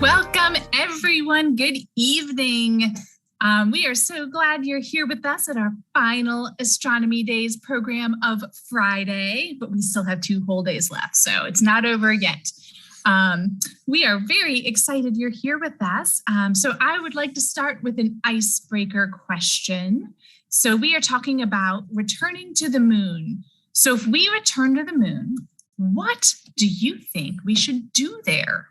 Welcome, everyone. Good evening. We are so glad you're here with us at our final Astronomy Days program of Friday, but we still have 2 whole days left, so it's not over yet. We are very excited you're here with us. So I would like to start with an icebreaker question. So we are talking about returning to the moon. So if we return to the moon, what do you think we should do there?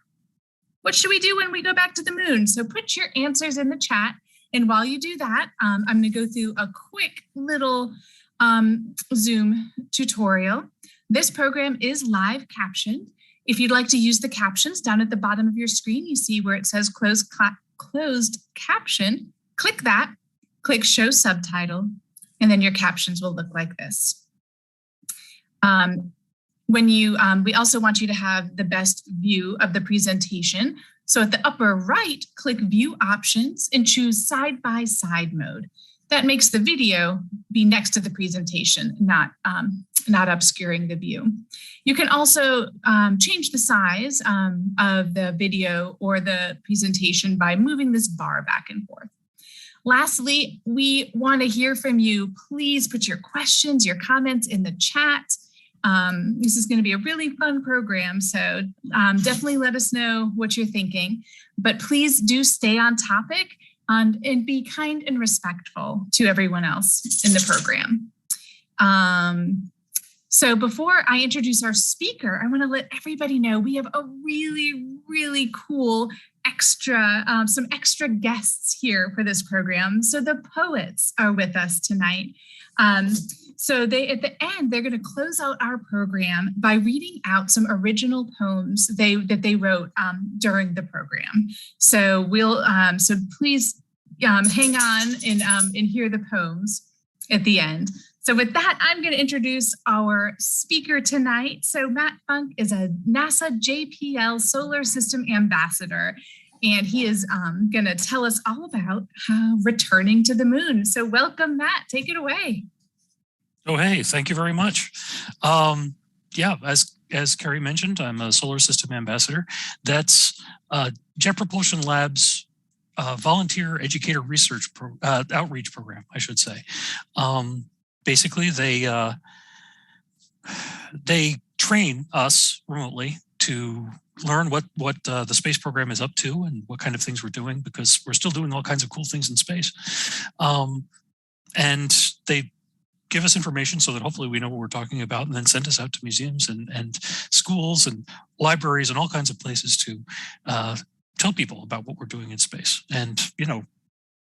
What should we do when we go back to the moon? So put your answers in the chat. And while you do that, I'm going to go through a quick little Zoom tutorial. This program is live captioned. If you'd like to use the captions, down at the bottom of your screen, you see where it says closed caption. Click that, click show subtitle, and then your captions will look like this. We also want you to have the best view of the presentation. So at the upper right, click view options and choose side-by-side mode. That makes the video be next to the presentation, not obscuring the view. You can also change the size of the video or the presentation by moving this bar back and forth. Lastly, we want to hear from you. Please put your questions, your comments in the chat. This is going to be a really fun program, so definitely let us know what you're thinking. But please do stay on topic and be kind and respectful to everyone else in the program. So before I introduce our speaker, I want to let everybody know we have a really, really cool some extra guests here for this program. So the poets are with us tonight. So at the end, they're going to close out our program by reading out some original poems that they wrote during the program. So so please hang on and hear the poems at the end. So with that, I'm going to introduce our speaker tonight. So Matt Funke is a NASA JPL Solar System Ambassador, and he is going to tell us all about returning to the moon. So welcome, Matt. Take it away. Oh, hey, thank you very much. Yeah, as Carrie mentioned, I'm a Solar System Ambassador. That's Jet Propulsion Labs volunteer educator research outreach program, I should say. Basically, they train us remotely to learn what the space program is up to and what kind of things we're doing, because we're still doing all kinds of cool things in space. And they give us information so that hopefully we know what we're talking about, and then send us out to museums and schools and libraries and all kinds of places to tell people about what we're doing in space, and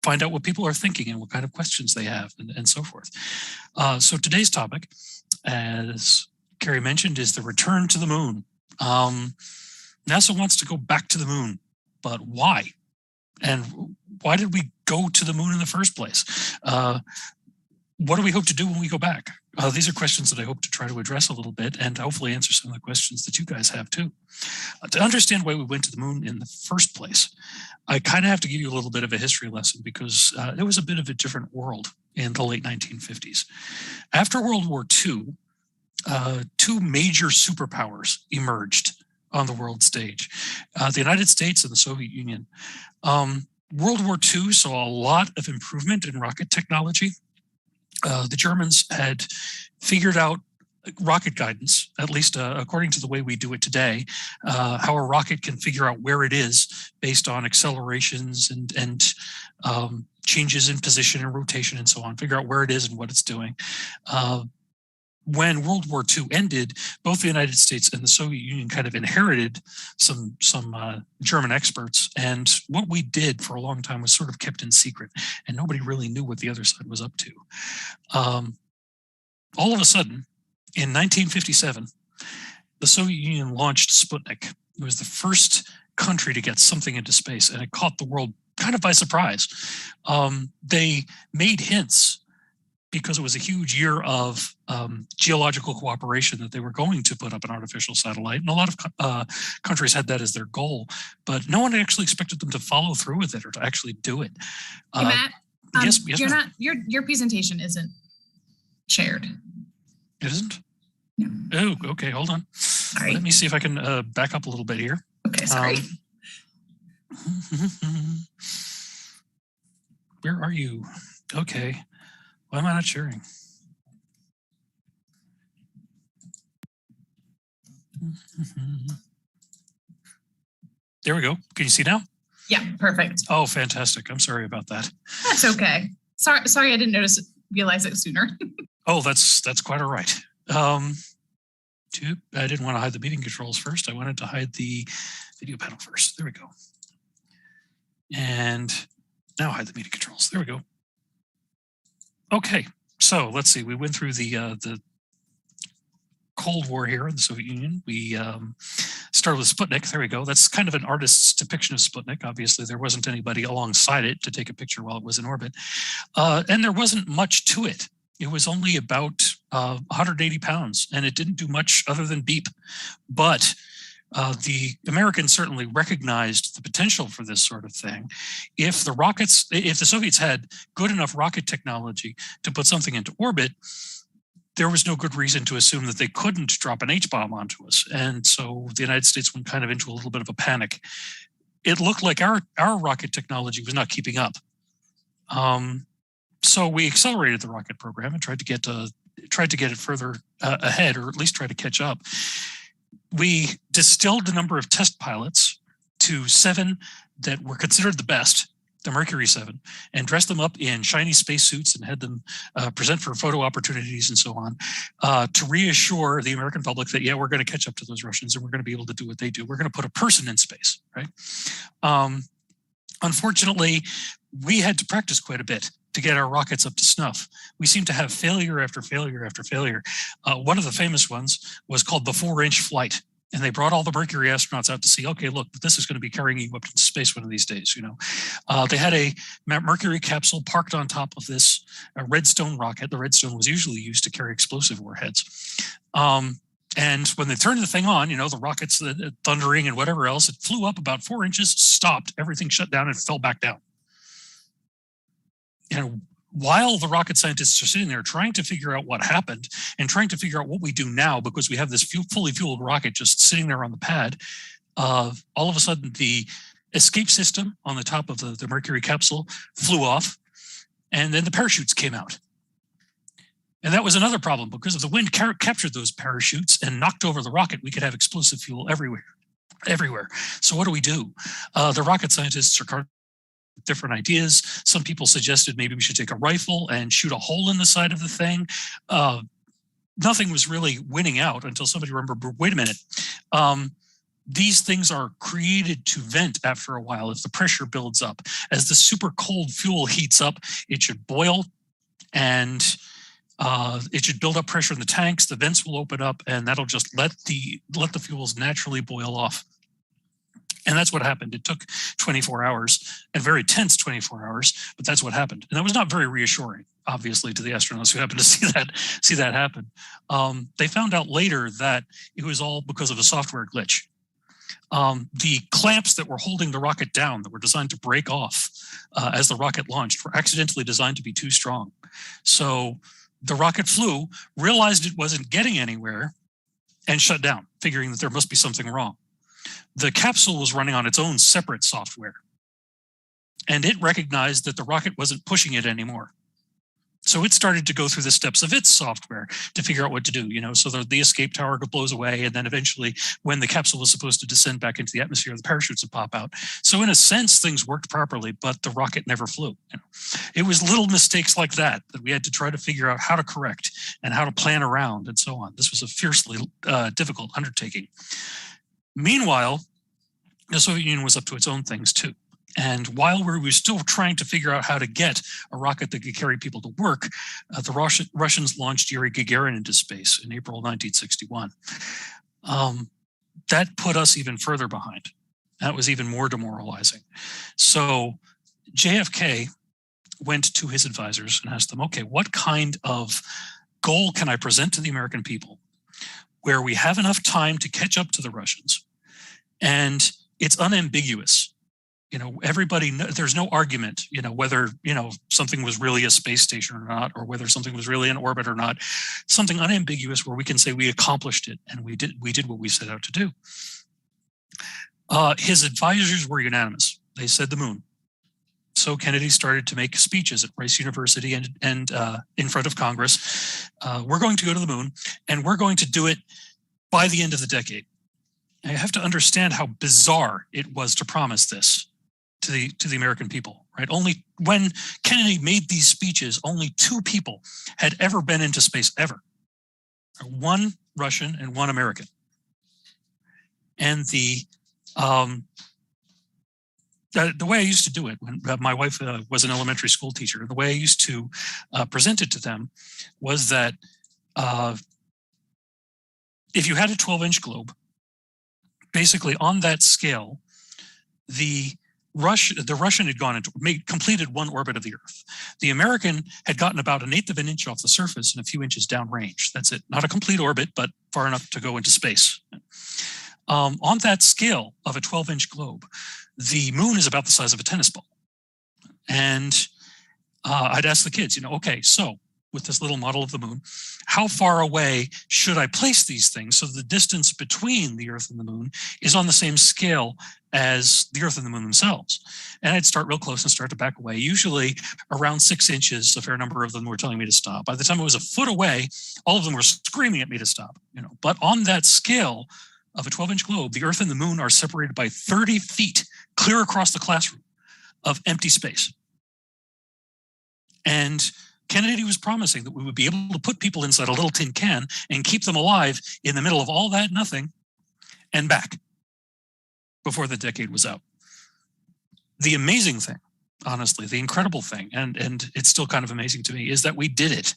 find out what people are thinking and what kind of questions they have, and so forth. So today's topic, as Carrie mentioned, is the return to the moon. NASA wants to go back to the moon, but why? And why did we go to the moon in the first place? What do we hope to do when we go back? These are questions that I hope to try to address a little bit, and hopefully answer some of the questions that you guys have too. To understand why we went to the moon in the first place, I kind of have to give you a little bit of a history lesson, because it was a bit of a different world in the late 1950s. After World War II, 2 major superpowers emerged on the world stage, the United States and the Soviet Union. World War II saw a lot of improvement in rocket technology. The Germans had figured out rocket guidance, at least according to the way we do it today, how a rocket can figure out where it is based on accelerations and changes in position and rotation and so on, figure out where it is and what it's doing. When World War II ended, both the United States and the Soviet Union kind of inherited some German experts, and what we did for a long time was sort of kept in secret, and nobody really knew what the other side was up to. All of a sudden, in 1957, the Soviet Union launched Sputnik. It was the first country to get something into space, and it caught the world kind of by surprise. They made hints, because it was a huge year of geological cooperation, that they were going to put up an artificial satellite. And a lot of countries had that as their goal, but no one actually expected them to follow through with it or to actually do it. Hey, Matt, yes, your presentation isn't shared. It isn't? No. Oh, okay, hold on. Sorry. Let me see if I can back up a little bit here. Okay, sorry. Where are you? Okay. Why am I not sharing? There we go. Can you see now? Yeah, perfect. Oh, fantastic. I'm sorry about that. That's okay. Sorry, I didn't realize it sooner. Oh, that's quite all right. I didn't want to hide the meeting controls first. I wanted to hide the video panel first. There we go. And now hide the meeting controls. There we go. Okay, so let's see. We went through the Cold War here in the Soviet Union. We started with Sputnik. There we go. That's kind of an artist's depiction of Sputnik. Obviously, there wasn't anybody alongside it to take a picture while it was in orbit. And there wasn't much to it. It was only about 180 pounds, and it didn't do much other than beep. But the Americans certainly recognized the potential for this sort of thing. If the Soviets had good enough rocket technology to put something into orbit, there was no good reason to assume that they couldn't drop an H-bomb onto us. And so the United States went kind of into a little bit of a panic. It looked like our rocket technology was not keeping up. So we accelerated the rocket program and tried to get it further ahead, or at least try to catch up. We distilled the number of test pilots to 7 that were considered the best, the Mercury 7, and dressed them up in shiny spacesuits and had them present for photo opportunities and so on, to reassure the American public that, yeah, we're going to catch up to those Russians and we're going to be able to do what they do. We're going to put a person in space, right? Unfortunately, we had to practice quite a bit to get our rockets up to snuff. We seemed to have failure after failure after failure. One of the famous ones was called the 4-inch flight. And they brought all the Mercury astronauts out to see, okay, look, this is going to be carrying you up into space one of these days, you know. They had a Mercury capsule parked on top of this Redstone rocket. The Redstone was usually used to carry explosive warheads. And when they turned the thing on, you know, the rockets thundering and whatever else, it flew up about 4 inches, stopped, everything shut down and fell back down. You know, while the rocket scientists are sitting there trying to figure out what happened and trying to figure out what we do now, because we have this fully fueled rocket just sitting there on the pad, all of a sudden the escape system on the top of the Mercury capsule flew off, and then the parachutes came out. And that was another problem, because if the wind captured those parachutes and knocked over the rocket, we could have explosive fuel everywhere. So what do we do? The rocket scientists are different ideas. Some people suggested maybe we should take a rifle and shoot a hole in the side of the thing. Nothing was really winning out until somebody remembered, wait a minute, these things are created to vent after a while if the pressure builds up. As the super cold fuel heats up, it should boil, and it should build up pressure in the tanks. The vents will open up, and that'll just let the fuels naturally boil off. And that's what happened. It took 24 hours, a very tense 24 hours, but that's what happened. And that was not very reassuring, obviously, to the astronauts who happened to see that happen. They found out later that it was all because of a software glitch. The clamps that were holding the rocket down, that were designed to break off as the rocket launched, were accidentally designed to be too strong. So the rocket flew, realized it wasn't getting anywhere, and shut down, figuring that there must be something wrong. The capsule was running on its own separate software, and it recognized that the rocket wasn't pushing it anymore. So it started to go through the steps of its software to figure out what to do, you know, so the escape tower blows away, and then eventually when the capsule was supposed to descend back into the atmosphere, the parachutes would pop out. So in a sense, things worked properly, but the rocket never flew. You know? It was little mistakes like that we had to try to figure out how to correct and how to plan around and so on. This was a fiercely difficult undertaking. Meanwhile, the Soviet Union was up to its own things too. And while we were still trying to figure out how to get a rocket that could carry people to work, the Russians launched Yuri Gagarin into space in April 1961. That put us even further behind. That was even more demoralizing. So JFK went to his advisors and asked them, okay, what kind of goal can I present to the American people where we have enough time to catch up to the Russians and it's unambiguous? You know, everybody, there's no argument, you know, whether, you know, something was really a space station or not, or whether something was really in orbit or not. Something unambiguous where we can say we accomplished it and we did what we set out to do. His advisors were unanimous. They said the moon. So Kennedy started to make speeches at Rice University and in front of Congress. We're going to go to the moon, and we're going to do it by the end of the decade. I have to understand how bizarre it was to promise this to the American people, right? Only when Kennedy made these speeches, only 2 people had ever been into space ever. One Russian and one American. And the way I used to do it when my wife was an elementary school teacher, the way I used to present it to them was that if you had a 12-inch globe, basically on that scale, the Russian had completed one orbit of the Earth. The American had gotten about 1/8 of an inch off the surface and a few inches downrange. That's it. Not a complete orbit, but far enough to go into space. On that scale of a 12-inch globe, the moon is about the size of a tennis ball. And I'd ask the kids, okay, so with this little model of the moon, how far away should I place these things so the distance between the Earth and the moon is on the same scale as the Earth and the moon themselves? And I'd start real close and start to back away. Usually around 6 inches, a fair number of them were telling me to stop. By the time I was a foot away, all of them were screaming at me to stop. But on that scale of a 12-inch globe, the Earth and the moon are separated by 30 feet clear across the classroom of empty space. And Kennedy was promising that we would be able to put people inside a little tin can and keep them alive in the middle of all that nothing and back before the decade was out. The amazing thing, honestly, the incredible thing, and it's still kind of amazing to me, is that we did it.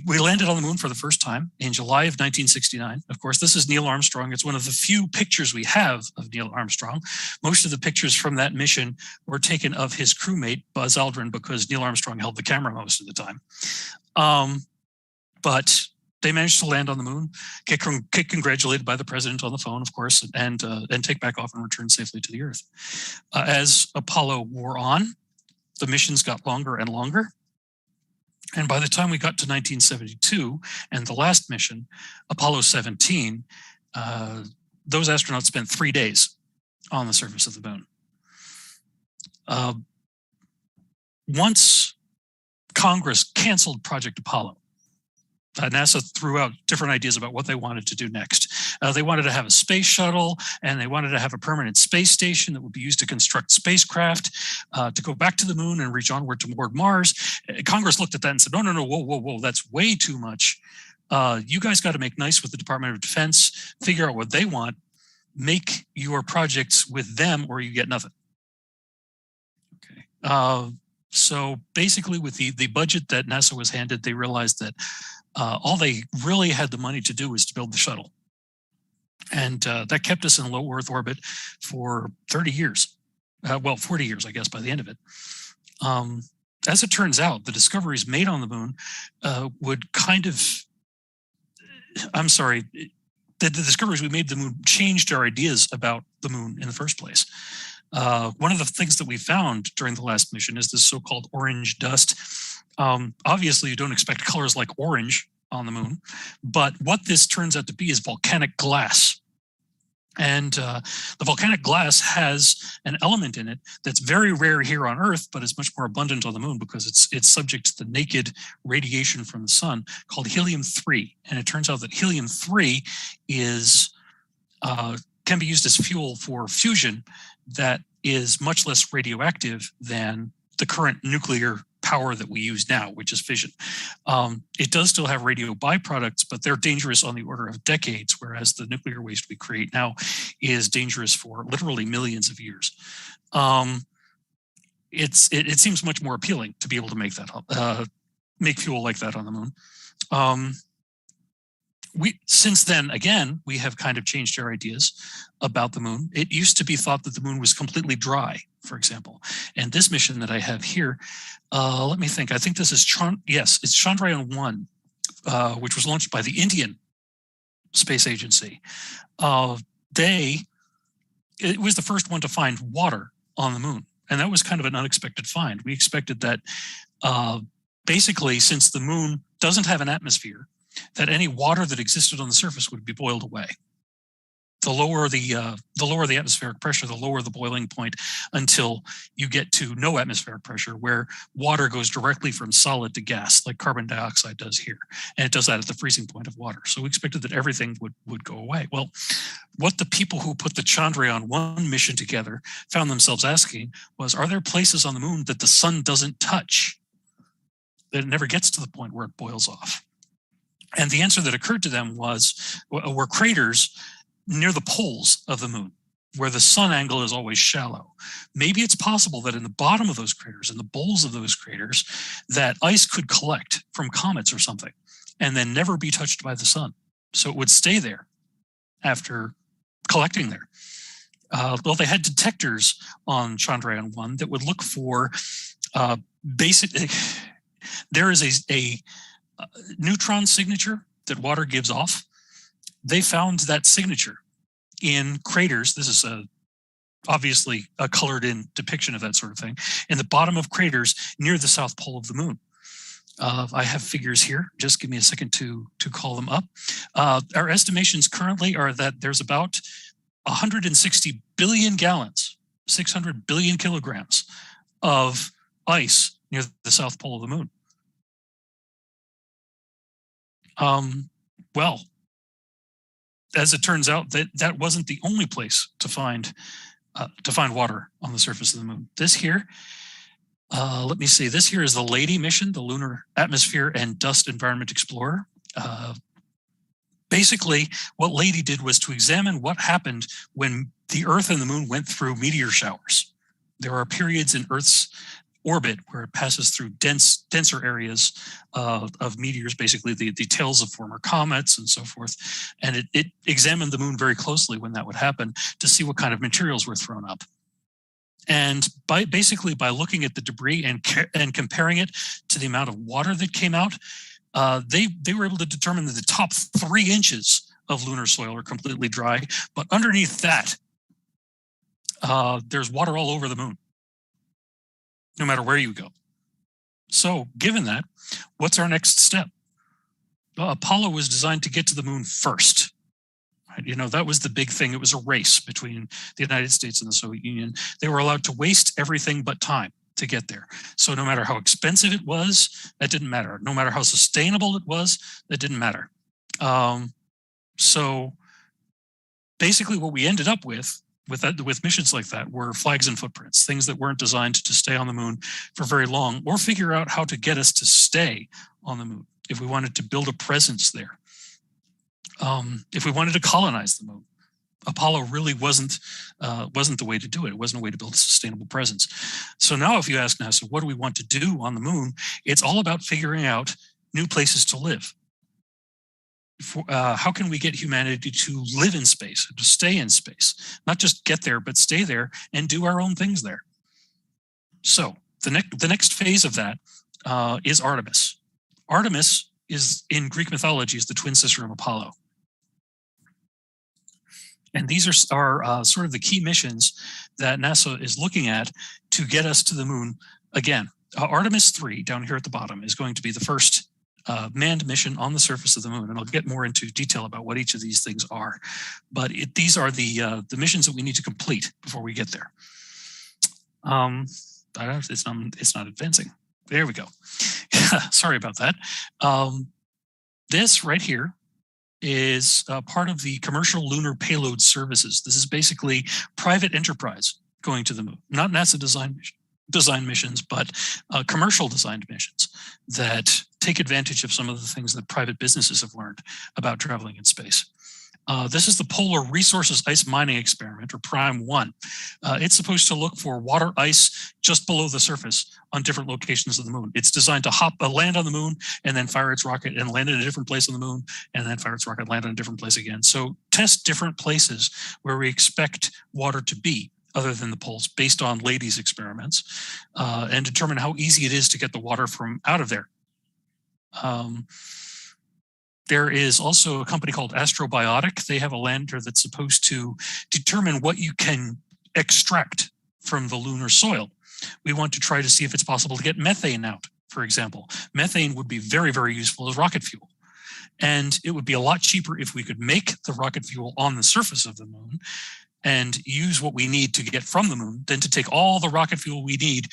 We landed on the moon for the first time in July of 1969. Of course, this is Neil Armstrong. It's one of the few pictures we have of Neil Armstrong. Most of the pictures from that mission were taken of his crewmate, Buzz Aldrin, because Neil Armstrong held the camera most of the time. But they managed to land on the moon, get congratulated by the president on the phone, of course, and take back off and return safely to the Earth. As Apollo wore on, the missions got longer and longer. And by the time we got to 1972 and the last mission, Apollo 17, those astronauts spent 3 days on the surface of the moon. Once Congress canceled Project Apollo, NASA threw out different ideas about what they wanted to do next. They wanted to have a space shuttle, and they wanted to have a permanent space station that would be used to construct spacecraft to go back to the moon and reach onward toward Mars. Congress looked at that and said, no, whoa, that's way too much. You guys got to make nice with the Department of Defense, figure out what they want, make your projects with them, or you get nothing. Okay. So basically with the budget that NASA was handed, they realized that all they really had the money to do was to build the shuttle. And that kept us in low Earth orbit for 30 years. 40 years, I guess, by the end of it. As it turns out, the discoveries made on the moon would kind of, the discoveries we made on the moon changed our ideas about the moon in the first place. One of the things that we found during the last mission is this so-called orange dust. Obviously, you don't expect colors like orange on the moon, but what this turns out to be is volcanic glass. And the volcanic glass has an element in it that's very rare here on Earth, but is much more abundant on the moon because it's subject to the naked radiation from the sun, called helium-3. And it turns out that helium-3 is can be used as fuel for fusion that is much less radioactive than the current nuclear power that we use now, which is fission. It does still have radio byproducts, but they're dangerous on the order of decades, whereas the nuclear waste we create now is dangerous for literally millions of years. It seems much more appealing to be able to make that make fuel like that on the moon. Since then, again, we have kind of changed our ideas about the moon. It used to be thought that the moon was completely dry, for example. And this mission that I have here, let me think. I think this is it's Chandrayaan-1, which was launched by the Indian Space Agency. It was the first one to find water on the moon, and that was kind of an unexpected find. We expected that basically, since the moon doesn't have an atmosphere, that any water that existed on the surface would be boiled away. The lower the atmospheric pressure, the lower the boiling point, until you get to no atmospheric pressure, where water goes directly from solid to gas, like carbon dioxide does here. And it does that at the freezing point of water. So we expected that everything would go away. Well, what the people who put the Chandrayaan-1 mission together found themselves asking was, are there places on the moon that the sun doesn't touch? That it never gets to the point where it boils off? And the answer that occurred to them were craters near the poles of the moon, where the sun angle is always shallow. Maybe it's possible that in the bottom of those craters, in the bowls of those craters, that ice could collect from comets or something and then never be touched by the sun. So it would stay there after collecting there. Well, they had detectors on Chandrayaan-1 that would look for there is a neutron signature that water gives off. They found that signature in craters. This is obviously a colored in depiction of that sort of thing, in the bottom of craters near the south pole of the moon. I have figures here. Just give me a second to call them up. Our estimations currently are that there's about 160 billion gallons, 600 billion kilograms of ice near the south pole of the moon. Well, as it turns out, that wasn't the only place to find water on the surface of the moon. This here, let me see. This here is the LADY mission, the Lunar Atmosphere and Dust Environment Explorer. Basically, what LADY did was to examine what happened when the Earth and the moon went through meteor showers. There are periods in Earth's orbit where it passes through denser areas of meteors, basically the tails of former comets and so forth. And it examined the moon very closely when that would happen to see what kind of materials were thrown up. And by looking at the debris and comparing it to the amount of water that came out, they were able to determine that the top 3 inches of lunar soil are completely dry, but underneath that, there's water all over the moon, no matter where you go. So given that, what's our next step? Apollo was designed to get to the moon first. Right? You know, that was the big thing. It was a race between the United States and the Soviet Union. They were allowed to waste everything but time to get there. So no matter how expensive it was, that didn't matter. No matter how sustainable it was, that didn't matter. So basically what we ended up with missions like that were flags and footprints, things that weren't designed to stay on the moon for very long or figure out how to get us to stay on the moon if we wanted to build a presence there. If we wanted to colonize the moon, Apollo really wasn't the way to do it. It wasn't a way to build a sustainable presence. So now if you ask NASA, what do we want to do on the moon? It's all about figuring out new places to live. How can we get humanity to live in space, to stay in space, not just get there, but stay there and do our own things there? So the next phase of that is Artemis. Artemis is, in Greek mythology, is the twin sister of Apollo. And these are sort of the key missions that NASA is looking at to get us to the moon again. Artemis 3, down here at the bottom, is going to be the first manned mission on the surface of the moon, and I'll get more into detail about what each of these things are. But these are the missions that we need to complete before we get there. It's not advancing. There we go. Sorry about that. This right here is part of the commercial lunar payload services. This is basically private enterprise going to the moon, not NASA design missions, but commercial designed missions that take advantage of some of the things that private businesses have learned about traveling in space. This is the Polar Resources Ice Mining Experiment, or PRIME-1. It's supposed to look for water ice just below the surface on different locations of the moon. It's designed to land on the moon and then fire its rocket and land in a different place on the moon and then fire its rocket, land on a different place again. So test different places where we expect water to be other than the poles based on LADY's experiments and determine how easy it is to get the water from out of there. There is also a company called Astrobiotic. They have a lander that's supposed to determine what you can extract from the lunar soil. We want to try to see if it's possible to get methane out, for example. Methane would be very, very useful as rocket fuel. And it would be a lot cheaper if we could make the rocket fuel on the surface of the moon and use what we need to get from the moon than to take all the rocket fuel we need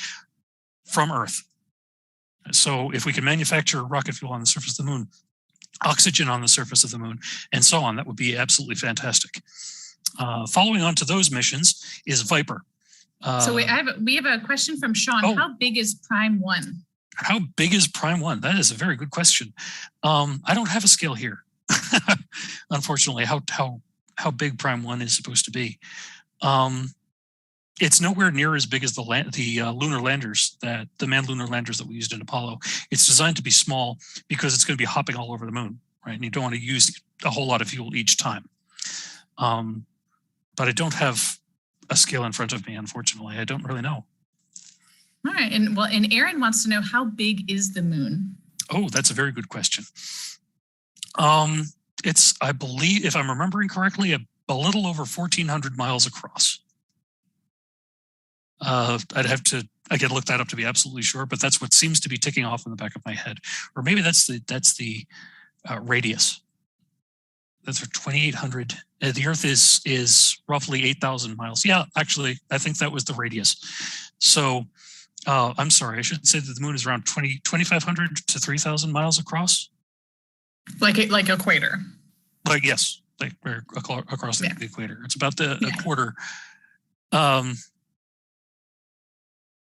from Earth. So if we can manufacture rocket fuel on the surface of the moon, oxygen on the surface of the moon, and so on, that would be absolutely fantastic. Following on to those missions is Viper. So we have a question from Sean. Oh. How big is Prime 1? How big is Prime 1? That is a very good question. I don't have a scale here, unfortunately, how big Prime 1 is supposed to be. It's nowhere near as big as the lunar landers, the manned lunar landers that we used in Apollo. It's designed to be small because it's going to be hopping all over the moon, right? And you don't want to use a whole lot of fuel each time. But I don't have a scale in front of me, unfortunately. I don't really know. All right, and Aaron wants to know, how big is the moon? Oh, that's a very good question. It's, I believe, if I'm remembering correctly, a little over 1,400 miles across. I could look that up to be absolutely sure, but that's what seems to be ticking off in the back of my head. Or maybe that's the radius. That's for 2,800. The Earth is roughly 8,000 miles. Yeah, actually, I think that was the radius. So I'm sorry, I should say that the moon is around 2,500 to 3,000 miles across. Like equator. Like, yes, like across the equator. It's about a quarter.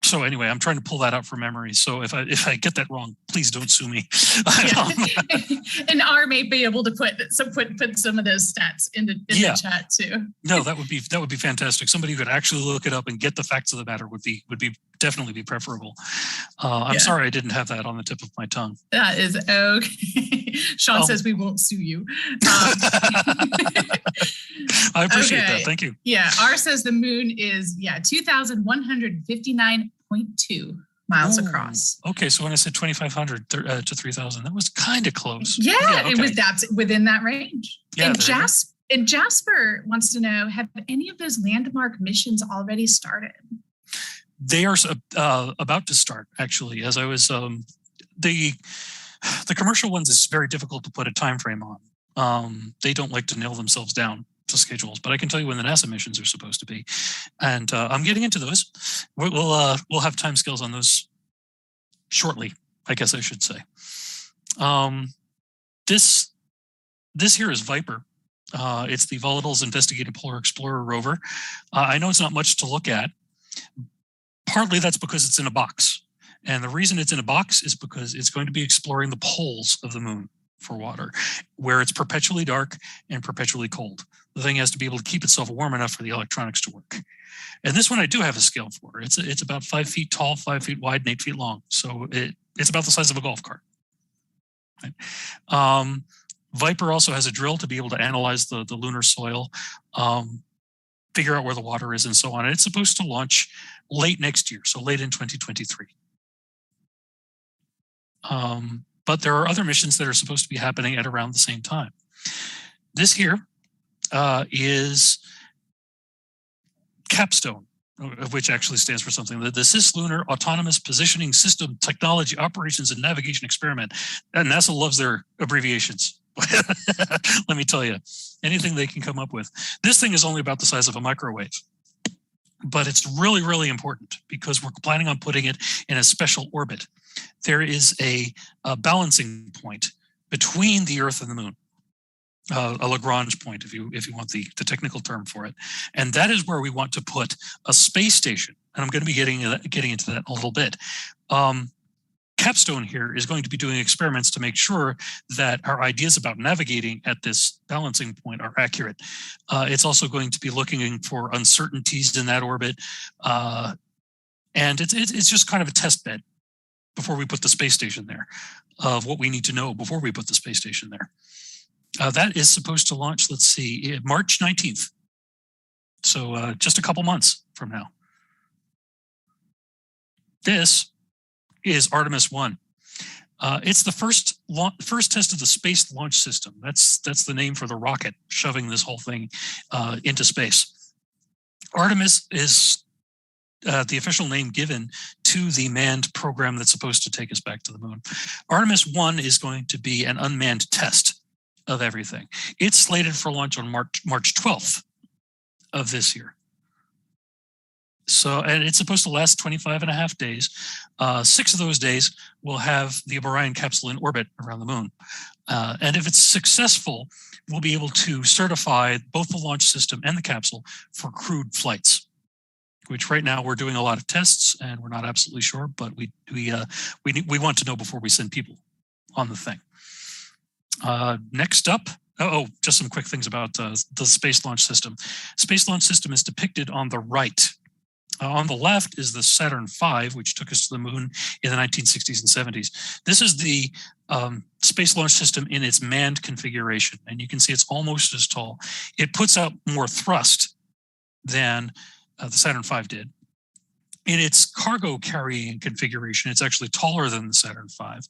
So anyway, I'm trying to pull that out from memory. So if I get that wrong, please don't sue me. And R may be able to put some of those stats in the chat too. No, that would be fantastic. Somebody who could actually look it up and get the facts of the matter would definitely be preferable. I'm sorry I didn't have that on the tip of my tongue. That is okay. Sean says we won't sue you. I appreciate that. Thank you. Yeah, R says the moon is 2,159.2 miles across. Okay, so when I said 2,500 to 3,000, that was kind of close. Yeah, okay. That's within that range. Yeah, and Jasper wants to know, have any of those landmark missions already started? They are about to start, actually. As I was, the commercial ones is very difficult to put a time frame on. They don't like to nail themselves down to schedules, but I can tell you when the NASA missions are supposed to be, and I'm getting into those. We'll have time scales on those shortly, I guess I should say. This here is Viper. It's the Volatiles Investigating Polar Explorer rover. I know it's not much to look at. Partly that's because it's in a box. And the reason it's in a box is because it's going to be exploring the poles of the moon for water, where it's perpetually dark and perpetually cold. The thing has to be able to keep itself warm enough for the electronics to work. And this one I do have a scale for. It's about 5 feet tall, 5 feet wide, and 8 feet long. So it's about the size of a golf cart. Right? Viper also has a drill to be able to analyze the lunar soil, figure out where the water is, and so on. And it's supposed to launch late next year, so late in 2023. But there are other missions that are supposed to be happening at around the same time. This here is Capstone, which actually stands for something. The Cislunar Autonomous Positioning System Technology Operations and Navigation Experiment. And NASA loves their abbreviations. Let me tell you, anything they can come up with. This thing is only about the size of a microwave. But it's really, really important because we're planning on putting it in a special orbit. There is a balancing point between the Earth and the Moon, a Lagrange point, if you want the technical term for it, and that is where we want to put a space station. And I'm going to be getting into that in a little bit. Capstone here is going to be doing experiments to make sure that our ideas about navigating at this balancing point are accurate. It's also going to be looking for uncertainties in that orbit, and it's just kind of a test bed before we put the space station there of what we need to know before we put the space station there. That is supposed to launch, let's see, March 19th. So just a couple months from now. This is Artemis 1. It's the first test of the Space Launch System. That's the name for the rocket shoving this whole thing into space. Artemis is the official name given to the manned program that's supposed to take us back to the moon. Artemis 1 is going to be an unmanned test of everything. It's slated for launch on March 12th of this year. So, and it's supposed to last 25 and a half days. 6 of those days will have the Orion capsule in orbit around the moon. And if it's successful, we'll be able to certify both the launch system and the capsule for crewed flights, which right now we're doing a lot of tests and we're not absolutely sure, but we want to know before we send people on the thing. Next up, just some quick things about the Space Launch System. Space Launch System is depicted on the right. On the left is the Saturn V, which took us to the moon in the 1960s and 70s. This is the Space Launch System in its manned configuration, and you can see it's almost as tall. It puts out more thrust than the Saturn V did. In its cargo carrying configuration, it's actually taller than the Saturn V.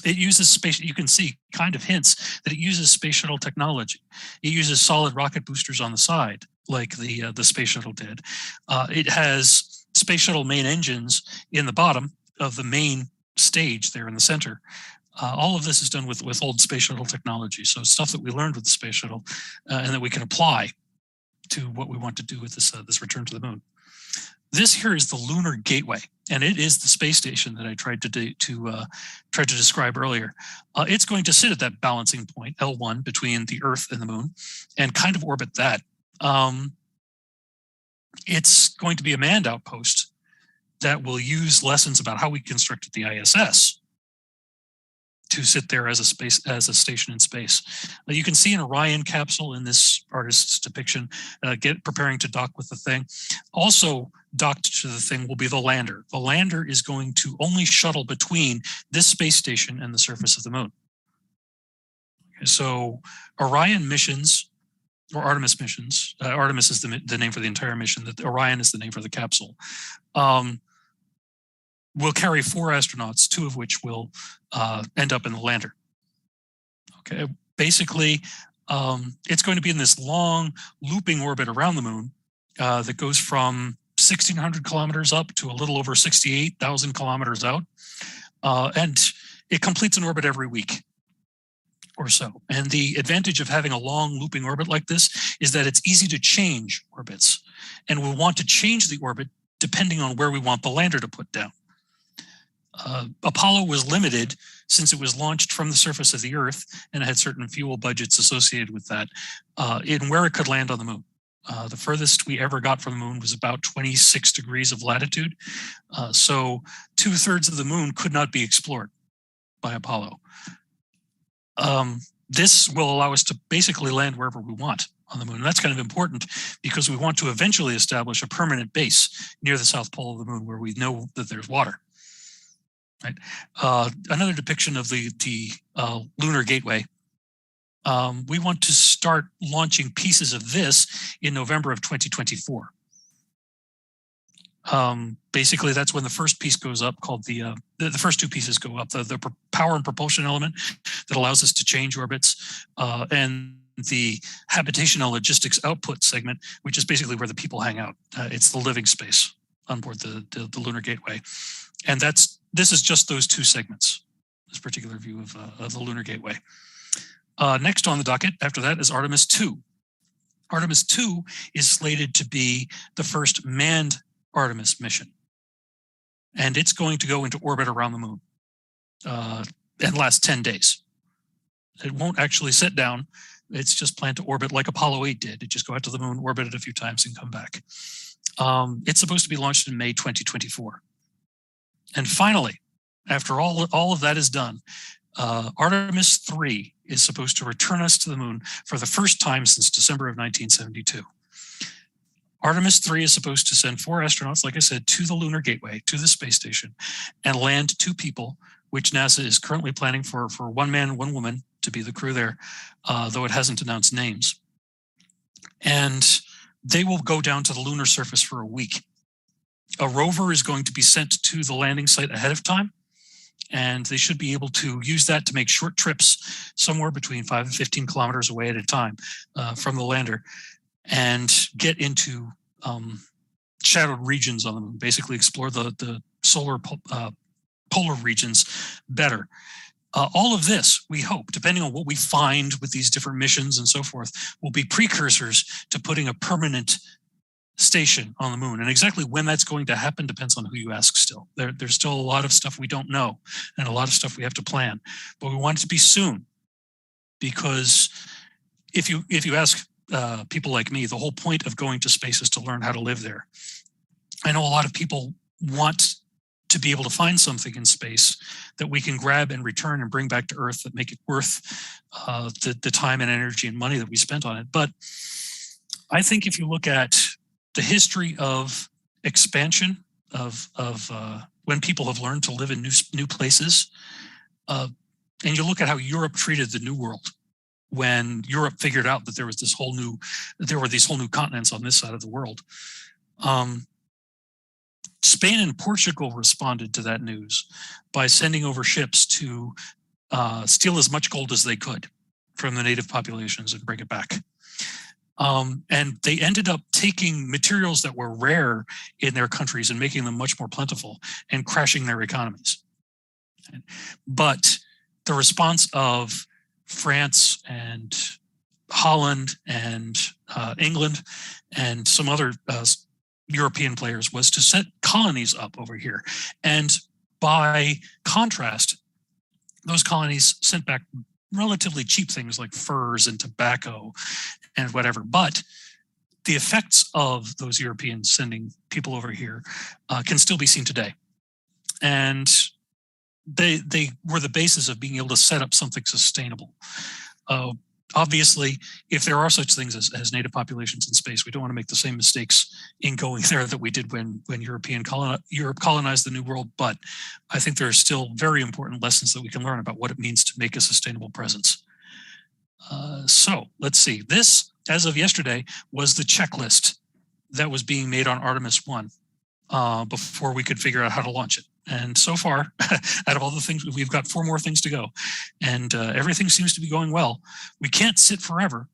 It uses space, you can see kind of hints that it uses space shuttle technology. It uses solid rocket boosters on the side, like the space shuttle did. It has space shuttle main engines in the bottom of the main stage there in the center. All of this is done with old space shuttle technology. So stuff that we learned with the space shuttle and that we can apply to what we want to do with this return to the moon. This here is the Lunar Gateway, and it is the space station that I tried to describe earlier. It's going to sit at that balancing point, L1, between the Earth and the moon, and kind of orbit that. It's going to be a manned outpost that will use lessons about how we constructed the ISS to sit there as a station in space. You can see an Orion capsule in this artist's depiction, preparing to dock with the thing. Also docked to the thing will be the lander. The lander is going to only shuttle between this space station and the surface of the moon. Okay, so Orion missions, or Artemis missions, Artemis is the name for the entire mission, that Orion is the name for the capsule, will carry 4 astronauts, 2 of which will end up in the lander. Okay, basically, it's going to be in this long looping orbit around the moon that goes from 1,600 kilometers up to a little over 68,000 kilometers out. And it completes an orbit every week or so. And the advantage of having a long looping orbit like this is that it's easy to change orbits. And we'll want to change the orbit depending on where we want the lander to put down. Apollo was limited since it was launched from the surface of the Earth and it had certain fuel budgets associated with that in where it could land on the moon. The furthest we ever got from the moon was about 26 degrees of latitude. So 2/3 of the moon could not be explored by Apollo. This will allow us to basically land wherever we want on the moon. And that's kind of important because we want to eventually establish a permanent base near the South Pole of the moon where we know that there's water. Right. Another depiction of the Lunar Gateway. We want to start launching pieces of this in November of 2024. Basically, that's when the first piece goes up, called the first 2 pieces go up, the power and propulsion element that allows us to change orbits, and the habitation and logistics output segment, which is basically where the people hang out. It's the living space on board the Lunar Gateway. And this is just those 2 segments, this particular view of the Lunar Gateway. Next on the docket after that is Artemis 2. Artemis 2 is slated to be the first manned Artemis mission. And it's going to go into orbit around the moon and last 10 days. It won't actually sit down. It's just planned to orbit like Apollo 8 did. It just go out to the moon, orbit it a few times and come back. It's supposed to be launched in May 2024. And finally, after all of that is done, Artemis 3 is supposed to return us to the moon for the first time since December of 1972. Artemis 3 is supposed to send 4 astronauts, like I said, to the Lunar Gateway, to the space station, and land 2 people, which NASA is currently planning for 1 man, 1 woman to be the crew there, though it hasn't announced names. And they will go down to the lunar surface for a week. A rover is going to be sent to the landing site ahead of time, and they should be able to use that to make short trips somewhere between 5 and 15 kilometers away at a time from the lander and get into shadowed regions on the moon, basically explore the solar polar regions better. All of this, we hope, depending on what we find with these different missions and so forth, will be precursors to putting a permanent station on the moon. And exactly when that's going to happen depends on who you ask still. There's still a lot of stuff we don't know and a lot of stuff we have to plan. But we want it to be soon, because if you ask people like me, the whole point of going to space is to learn how to live there. I know a lot of people want to be able to find something in space that we can grab and return and bring back to Earth that make it worth the time and energy and money that we spent on it. But I think if you look at the history of expansion of when people have learned to live in new places, and you look at how Europe treated the New World when Europe figured out that there were these whole new continents on this side of the world. Spain and Portugal responded to that news by sending over ships to steal as much gold as they could from the native populations and bring it back. And they ended up taking materials that were rare in their countries and making them much more plentiful and crashing their economies. But the response of France and Holland and England and some other European players was to set colonies up over here. And by contrast, those colonies sent back relatively cheap things like furs and tobacco and whatever. But the effects of those Europeans sending people over here can still be seen today. And they were the basis of being able to set up something sustainable. Obviously, if there are such things as native populations in space, we don't want to make the same mistakes in going there that we did when Europe colonized the New World. But I think there are still very important lessons that we can learn about what it means to make a sustainable presence. So let's see. This, as of yesterday, was the checklist that was being made on Artemis 1 before we could figure out how to launch it. And so far, out of all the things, we've got 4 more things to go. And everything seems to be going well. We can't sit forever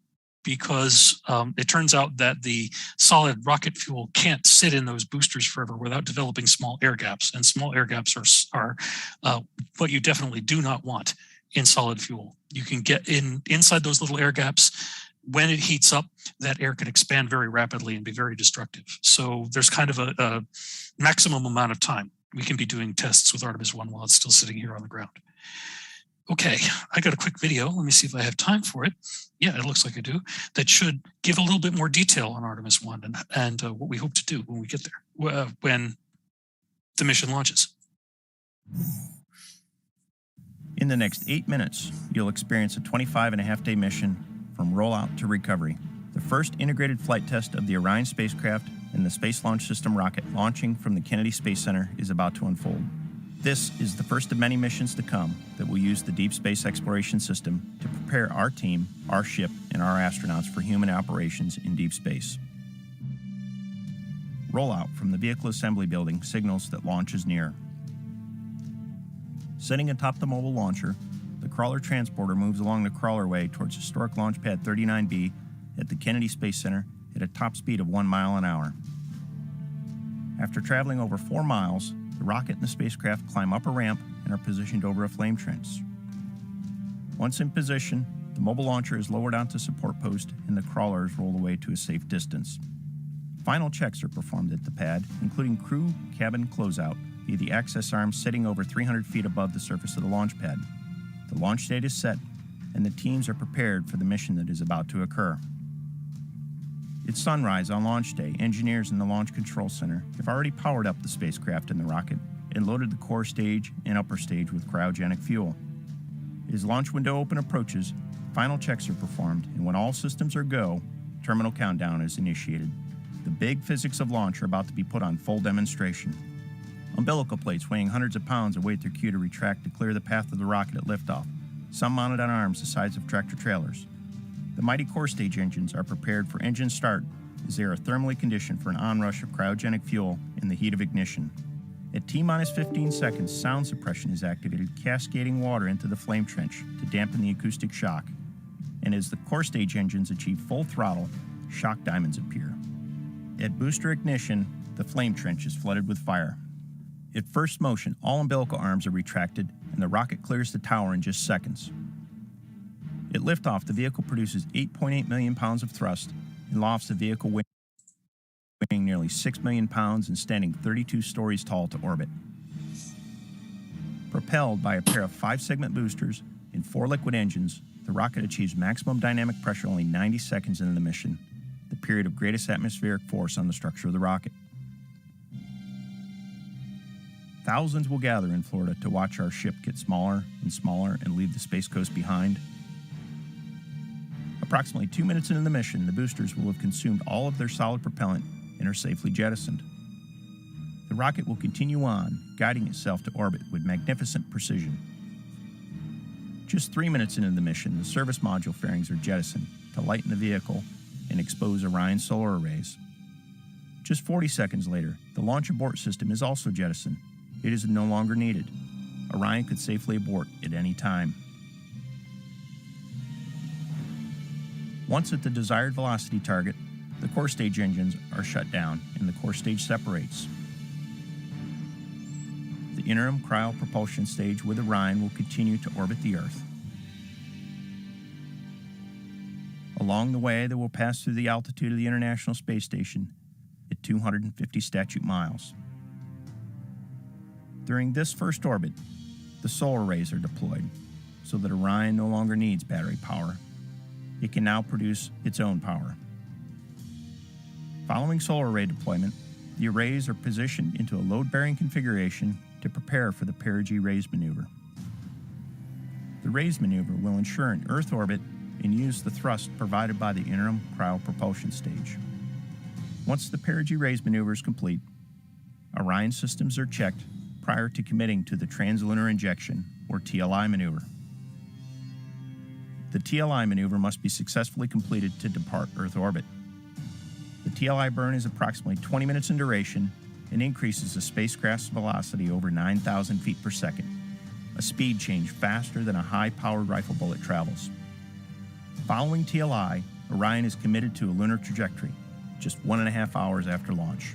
because it turns out that the solid rocket fuel can't sit in those boosters forever without developing small air gaps. And small air gaps are what you definitely do not want in solid fuel. You can get inside those little air gaps. When it heats up, that air can expand very rapidly and be very destructive. So there's kind of a maximum amount of time we can be doing tests with Artemis 1 while it's still sitting here on the ground. Okay, I got a quick video. Let me see if I have time for it. Yeah, it looks like I do. That should give a little bit more detail on Artemis 1 and what we hope to do when we get there, when the mission launches. In the next 8 minutes, you'll experience a 25-and-a-half-day mission from rollout to recovery. The first integrated flight test of the Orion spacecraft and the Space Launch System rocket launching from the Kennedy Space Center is about to unfold. This is the first of many missions to come that will use the Deep Space Exploration System to prepare our team, our ship, and our astronauts for human operations in deep space. Rollout from the Vehicle Assembly Building signals that launch is near. Sitting atop the mobile launcher, the crawler transporter moves along the crawlerway towards historic Launch Pad 39B at the Kennedy Space Center at a top speed of 1 mile an hour. After traveling over 4 miles, the rocket and the spacecraft climb up a ramp and are positioned over a flame trench. Once in position, the mobile launcher is lowered onto support post and the crawler is rolled away to a safe distance. Final checks are performed at the pad, including crew cabin closeout via the access arm sitting over 300 feet above the surface of the launch pad. The launch date is set, and the teams are prepared for the mission that is about to occur. It's sunrise on launch day. Engineers in the Launch Control Center have already powered up the spacecraft and the rocket and loaded the core stage and upper stage with cryogenic fuel. As launch window open approaches, final checks are performed, and when all systems are go, terminal countdown is initiated. The big physics of launch are about to be put on full demonstration. Umbilical plates weighing hundreds of pounds await their cue to retract to clear the path of the rocket at liftoff, some mounted on arms the size of tractor trailers. The mighty core stage engines are prepared for engine start as they are thermally conditioned for an onrush of cryogenic fuel in the heat of ignition. At T-minus 15 seconds, sound suppression is activated, cascading water into the flame trench to dampen the acoustic shock. And as the core stage engines achieve full throttle, shock diamonds appear. At booster ignition, the flame trench is flooded with fire. At first motion, all umbilical arms are retracted and the rocket clears the tower in just seconds. At liftoff, the vehicle produces 8.8 million pounds of thrust and lofts the vehicle weighing nearly 6 million pounds and standing 32 stories tall to orbit. Propelled by a pair of 5-segment boosters and 4 liquid engines, the rocket achieves maximum dynamic pressure only 90 seconds into the mission, the period of greatest atmospheric force on the structure of the rocket. Thousands will gather in Florida to watch our ship get smaller and smaller and leave the Space Coast behind. Approximately 2 minutes into the mission, the boosters will have consumed all of their solid propellant and are safely jettisoned. The rocket will continue on, guiding itself to orbit with magnificent precision. Just 3 minutes into the mission, the service module fairings are jettisoned to lighten the vehicle and expose Orion's solar arrays. Just 40 seconds later, the launch abort system is also jettisoned. It is no longer needed. Orion could safely abort at any time. Once at the desired velocity target, the core stage engines are shut down and the core stage separates. The interim cryo-propulsion stage with Orion will continue to orbit the Earth. Along the way, they will pass through the altitude of the International Space Station at 250 statute miles. During this first orbit, the solar arrays are deployed so that Orion no longer needs battery power. It can now produce its own power. Following solar array deployment, the arrays are positioned into a load-bearing configuration to prepare for the perigee raise maneuver. The raise maneuver will ensure an Earth orbit and use the thrust provided by the interim cryo-propulsion stage. Once the perigee raise maneuver is complete, Orion systems are checked prior to committing to the translunar injection, or TLI maneuver. The TLI maneuver must be successfully completed to depart Earth orbit. The TLI burn is approximately 20 minutes in duration and increases the spacecraft's velocity over 9,000 feet per second, a speed change faster than a high-powered rifle bullet travels. Following TLI, Orion is committed to a lunar trajectory, just 1.5 hours after launch.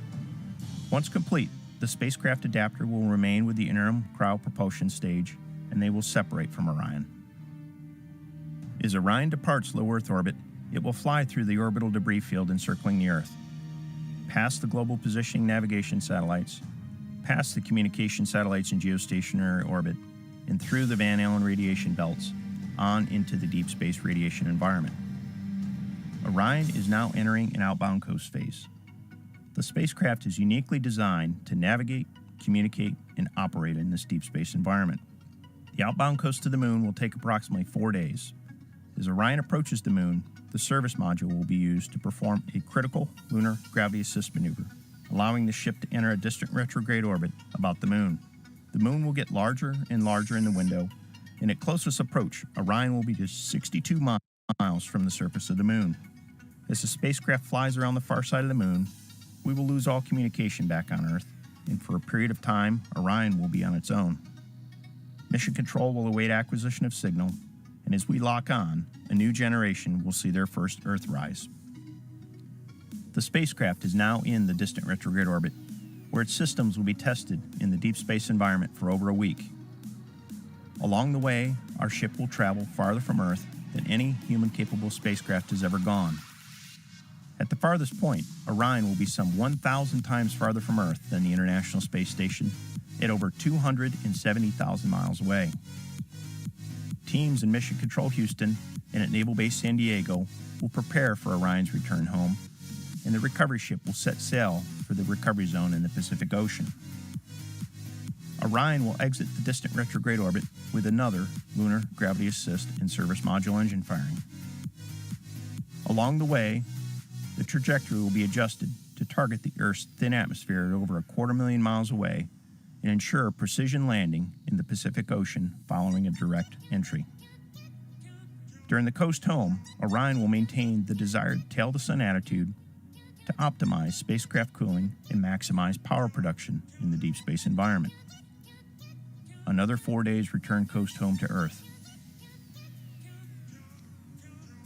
Once complete, the spacecraft adapter will remain with the interim cryo-propulsion stage, and they will separate from Orion. As Orion departs low Earth orbit, it will fly through the orbital debris field encircling the Earth, past the global positioning navigation satellites, past the communication satellites in geostationary orbit, and through the Van Allen radiation belts, on into the deep space radiation environment. Orion is now entering an outbound coast phase. The spacecraft is uniquely designed to navigate, communicate, and operate in this deep space environment. The outbound coast to the Moon will take approximately 4 days. As Orion approaches the Moon, the service module will be used to perform a critical lunar gravity assist maneuver, allowing the ship to enter a distant retrograde orbit about the Moon. The Moon will get larger and larger in the window, and at closest approach, Orion will be just 62 miles from the surface of the Moon. As the spacecraft flies around the far side of the Moon, we will lose all communication back on Earth, and for a period of time, Orion will be on its own. Mission Control will await acquisition of signal, and as we lock on, a new generation will see their first Earthrise. The spacecraft is now in the distant retrograde orbit, where its systems will be tested in the deep space environment for over a week. Along the way, our ship will travel farther from Earth than any human-capable spacecraft has ever gone. At the farthest point, Orion will be some 1,000 times farther from Earth than the International Space Station, at over 270,000 miles away. Teams in Mission Control Houston and at Naval Base San Diego will prepare for Orion's return home, and the recovery ship will set sail for the recovery zone in the Pacific Ocean. Orion will exit the distant retrograde orbit with another lunar gravity assist and service module engine firing. Along the way, the trajectory will be adjusted to target the Earth's thin atmosphere at over 250,000 miles away and ensure a precision landing in the Pacific Ocean following a direct entry. During the coast home, Orion will maintain the desired tail-to-sun attitude to optimize spacecraft cooling and maximize power production in the deep space environment. Another 4 days return coast home to Earth.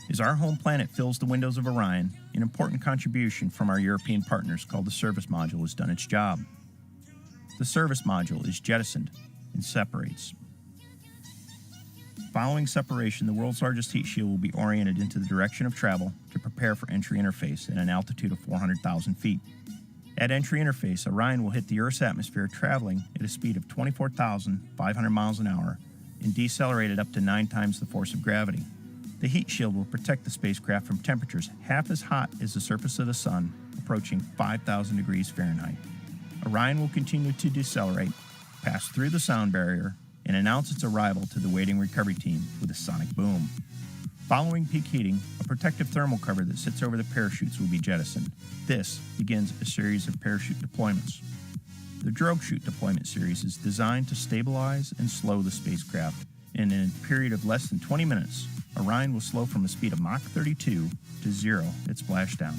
As our home planet fills the windows of Orion, an important contribution from our European partners called the service module has done its job. The service module is jettisoned and separates. Following separation, the world's largest heat shield will be oriented into the direction of travel to prepare for entry interface at an altitude of 400,000 feet. At entry interface, Orion will hit the Earth's atmosphere traveling at a speed of 24,500 miles an hour and decelerate at up to 9 times the force of gravity. The heat shield will protect the spacecraft from temperatures half as hot as the surface of the Sun, approaching 5,000 degrees Fahrenheit. Orion will continue to decelerate, pass through the sound barrier, and announce its arrival to the waiting recovery team with a sonic boom. Following peak heating, a protective thermal cover that sits over the parachutes will be jettisoned. This begins a series of parachute deployments. The drogue chute deployment series is designed to stabilize and slow the spacecraft, and in a period of less than 20 minutes, Orion will slow from a speed of Mach 32 to 0 at splashdown.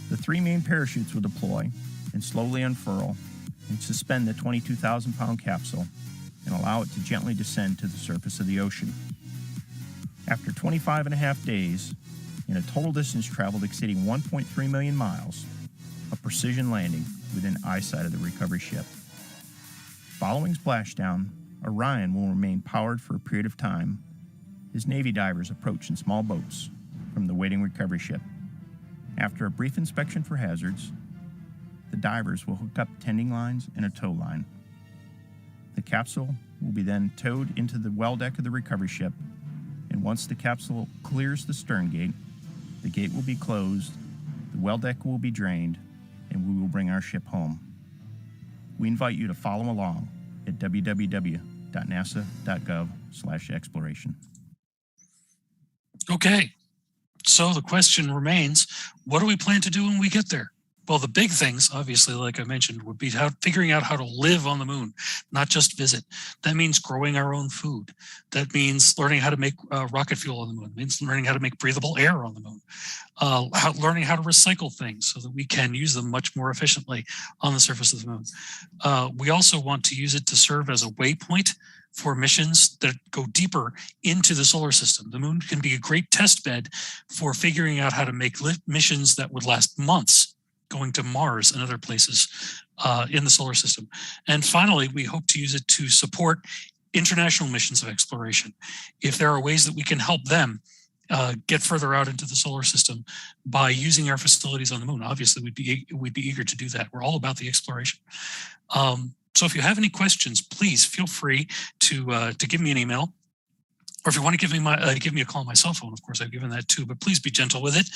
The 3 main parachutes will deploy and slowly unfurl and suspend the 22,000-pound capsule and allow it to gently descend to the surface of the ocean. After 25 and a half days, and a total distance traveled exceeding 1.3 million miles, a precision landing within eyesight of the recovery ship. Following splashdown, Orion will remain powered for a period of time as Navy divers approach in small boats from the waiting recovery ship. After a brief inspection for hazards, the divers will hook up tending lines and a tow line. The capsule will be then towed into the well deck of the recovery ship, and once the capsule clears the stern gate, the gate will be closed, the well deck will be drained, and we will bring our ship home. We invite you to follow along at www.nasa.gov/exploration. Okay, so the question remains, what do we plan to do when we get there? Well, the big things, obviously, like I mentioned, would be figuring out how to live on the moon, not just visit. That means growing our own food. That means learning how to make rocket fuel on the moon. It means learning how to make breathable air on the moon. Learning how to recycle things so that we can use them much more efficiently on the surface of the moon. We also want to use it to serve as a waypoint for missions that go deeper into the solar system. The moon can be a great test bed for figuring out how to make missions that would last months, going to Mars and other places in the solar system. And finally, we hope to use it to support international missions of exploration. If there are ways that we can help them get further out into the solar system by using our facilities on the moon, obviously we'd be eager to do that. We're all about the exploration. So if you have any questions, please feel free to give me an email. Or if you want to give me a call on my cell phone, of course, I've given that too, but please be gentle with it.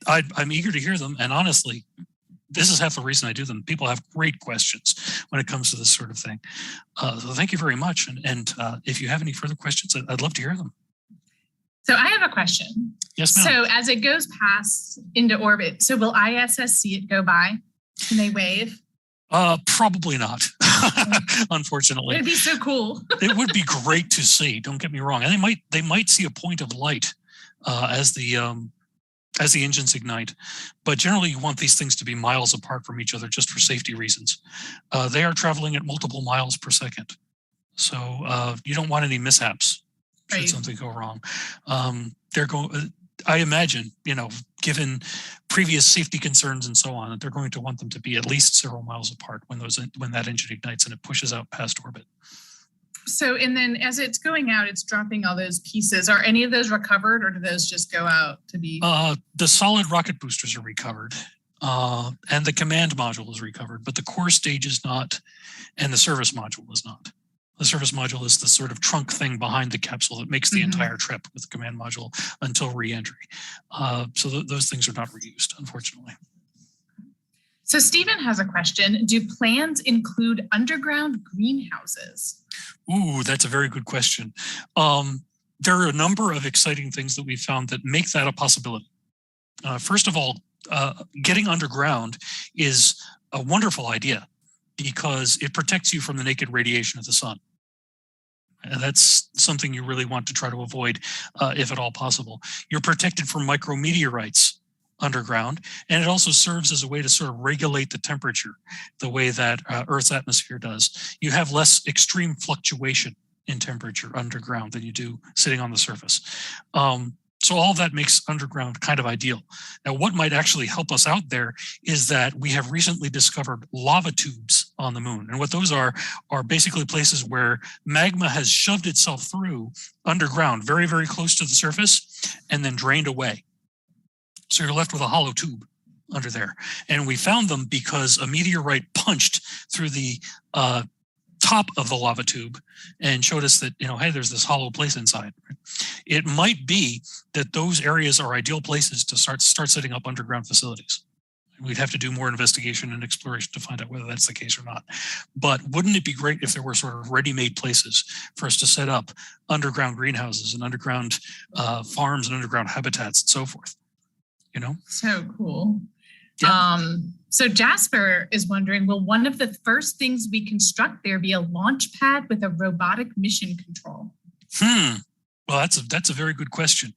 I'm eager to hear them, and honestly, this is half the reason I do them. People have great questions when it comes to this sort of thing. So thank you very much, and if you have any further questions, I'd love to hear them. So I have a question. Yes, ma'am. So as it goes past into orbit, so will ISS see it go by? Can they wave? Probably not, unfortunately. It'd be so cool. It would be great to see, don't get me wrong. And they might see a point of light as the engines ignite. But generally, you want these things to be miles apart from each other just for safety reasons. They are traveling at multiple miles per second. So you don't want any mishaps should something go wrong. I imagine, given previous safety concerns and so on, that they're going to want them to be at least several miles apart when that engine ignites and it pushes out past orbit. So, and then as it's going out, it's dropping all those pieces. Are any of those recovered, or do those just go out to be? The solid rocket boosters are recovered, and the command module is recovered, but the core stage is not, and the service module is not. The service module is the sort of trunk thing behind the capsule that makes the entire trip with the command module until re-entry. So those things are not reused, unfortunately. So Stephen has a question. Do plans include underground greenhouses? Ooh, that's a very good question. There are a number of exciting things that we've found that make that a possibility. First of all, getting underground is a wonderful idea because it protects you from the naked radiation of the sun. And that's something you really want to try to avoid if at all possible. You're protected from micrometeorites underground, and it also serves as a way to sort of regulate the temperature the way that Earth's atmosphere does. You have less extreme fluctuation in temperature underground than you do sitting on the surface. So all that makes underground kind of ideal. Now, what might actually help us out there is that we have recently discovered lava tubes on the moon. And what those are basically places where magma has shoved itself through underground, very, very close to the surface, and then drained away. So you're left with a hollow tube under there. And we found them because a meteorite punched through the top of the lava tube and showed us that, hey, there's this hollow place inside. It might be that those areas are ideal places to start setting up underground facilities. We'd have to do more investigation and exploration to find out whether that's the case or not. But wouldn't it be great if there were sort of ready-made places for us to set up underground greenhouses and underground farms and underground habitats and so forth? So cool. Yeah. So Jasper is wondering, will one of the first things we construct there be a launch pad with a robotic mission control? Well, that's a very good question.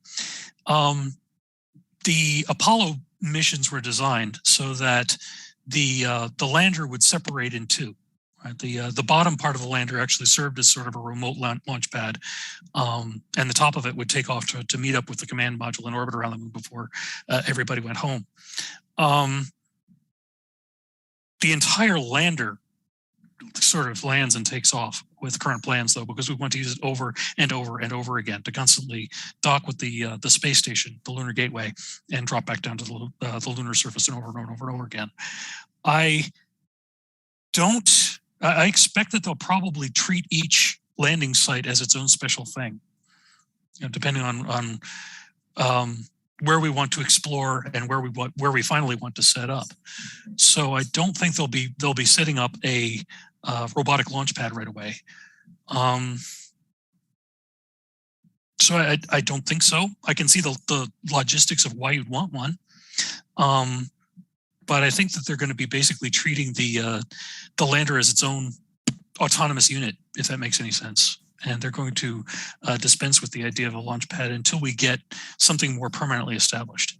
The Apollo missions were designed so that the lander would separate in two. Right? The bottom part of the lander actually served as sort of a remote launch pad, and the top of it would take off to meet up with the command module in orbit around the moon before everybody went home. The entire lander sort of lands and takes off with current plans, though, because we want to use it over and over and over again to constantly dock with the space station, the Lunar Gateway, and drop back down to the lunar surface and over and over and over again. I expect that they'll probably treat each landing site as its own special thing, depending on where we want to explore and where we finally want to set up. So I don't think they'll be setting up a robotic launch pad right away. So I don't think so. I can see the logistics of why you'd want one. But I think that they're going to be basically treating the lander as its own autonomous unit, if that makes any sense. And they're going to dispense with the idea of a launch pad until we get something more permanently established.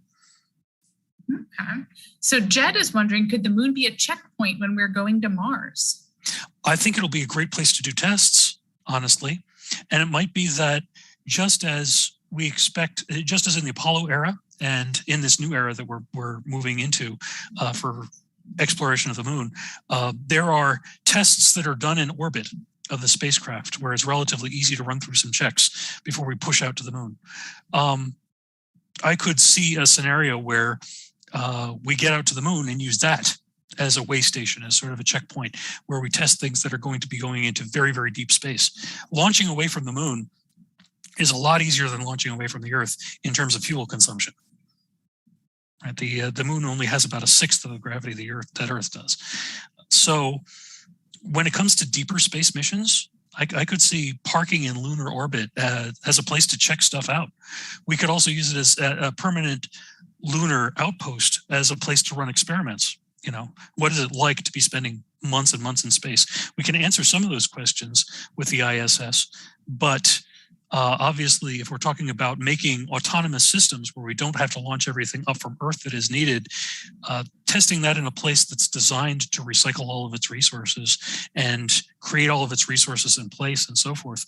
Okay. So Jed is wondering, could the moon be a checkpoint when we're going to Mars? I think it'll be a great place to do tests, honestly. And it might be that just as we expect, just as in the Apollo era and in this new era that we're moving into for exploration of the moon, there are tests that are done in orbit of the spacecraft where it's relatively easy to run through some checks before we push out to the moon. I could see a scenario where we get out to the moon and use that as a way station, as sort of a checkpoint where we test things that are going to be going into very, very deep space. Launching away from the moon is a lot easier than launching away from the Earth in terms of fuel consumption. Right? The moon only has about 1/6 of the gravity that Earth does. So when it comes to deeper space missions, I could see parking in lunar orbit as a place to check stuff out. We could also use it as a permanent lunar outpost as a place to run experiments. What is it like to be spending months and months in space? We can answer some of those questions with the ISS, but obviously, if we're talking about making autonomous systems where we don't have to launch everything up from Earth that is needed, testing that in a place that's designed to recycle all of its resources and create all of its resources in place and so forth,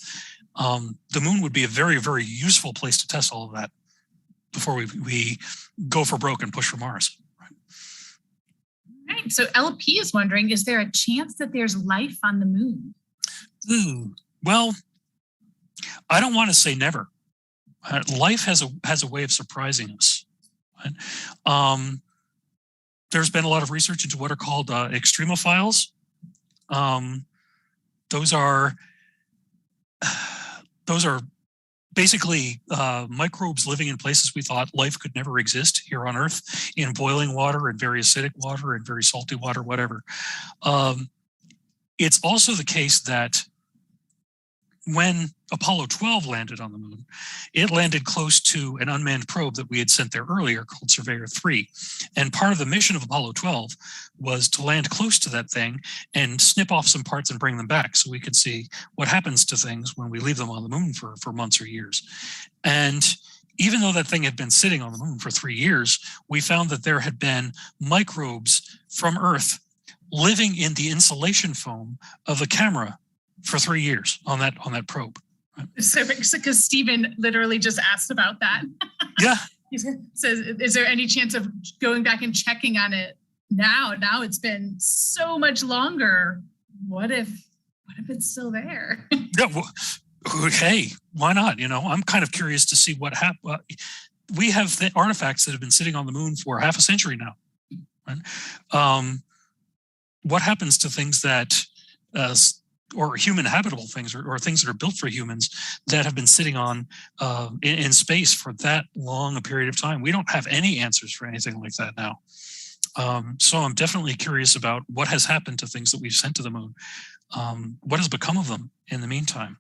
the moon would be a very, very useful place to test all of that before we go for broke and push for Mars. Right. So LP is wondering, is there a chance that there's life on the moon? Well, I don't want to say never. Life has a way of surprising us. Right? There's been a lot of research into what are called extremophiles. Those are basically microbes living in places we thought life could never exist here on Earth, in boiling water and very acidic water and very salty water, whatever. It's also the case that when Apollo 12 landed on the moon, it landed close to an unmanned probe that we had sent there earlier called Surveyor 3. And part of the mission of Apollo 12 was to land close to that thing and snip off some parts and bring them back so we could see what happens to things when we leave them on the moon for months or years. And even though that thing had been sitting on the moon for 3 years, we found that there had been microbes from Earth living in the insulation foam of the camera for 3 years on that probe. So because Stephen literally just asked about that. Yeah. He says, is there any chance of going back and checking on it now? Now it's been so much longer. What if it's still there? Yeah. Well, hey, why not? I'm kind of curious to see what happened. We have the artifacts that have been sitting on the moon for half a century now. Right? What happens to things that, or human habitable things, or things that are built for humans that have been sitting on in space for that long a period of time? We don't have any answers for anything like that now. So I'm definitely curious about what has happened to things that we've sent to the moon. What has become of them in the meantime?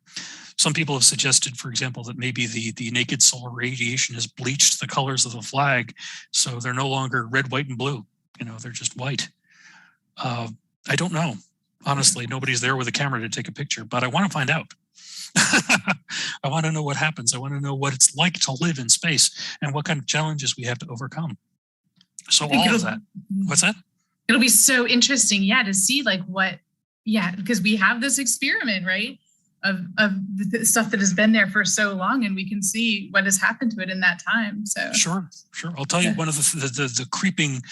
Some people have suggested, for example, that maybe the naked solar radiation has bleached the colors of the flag, so they're no longer red, white, and blue. They're just white. I don't know. Honestly, nobody's there with a camera to take a picture, but I want to find out. I want to know what happens. I want to know what it's like to live in space and what kind of challenges we have to overcome. So all of that. What's that? It'll be so interesting, to see because we have this experiment, right, of the stuff that has been there for so long, and we can see what has happened to it in that time. So sure. I'll tell you one of the creeping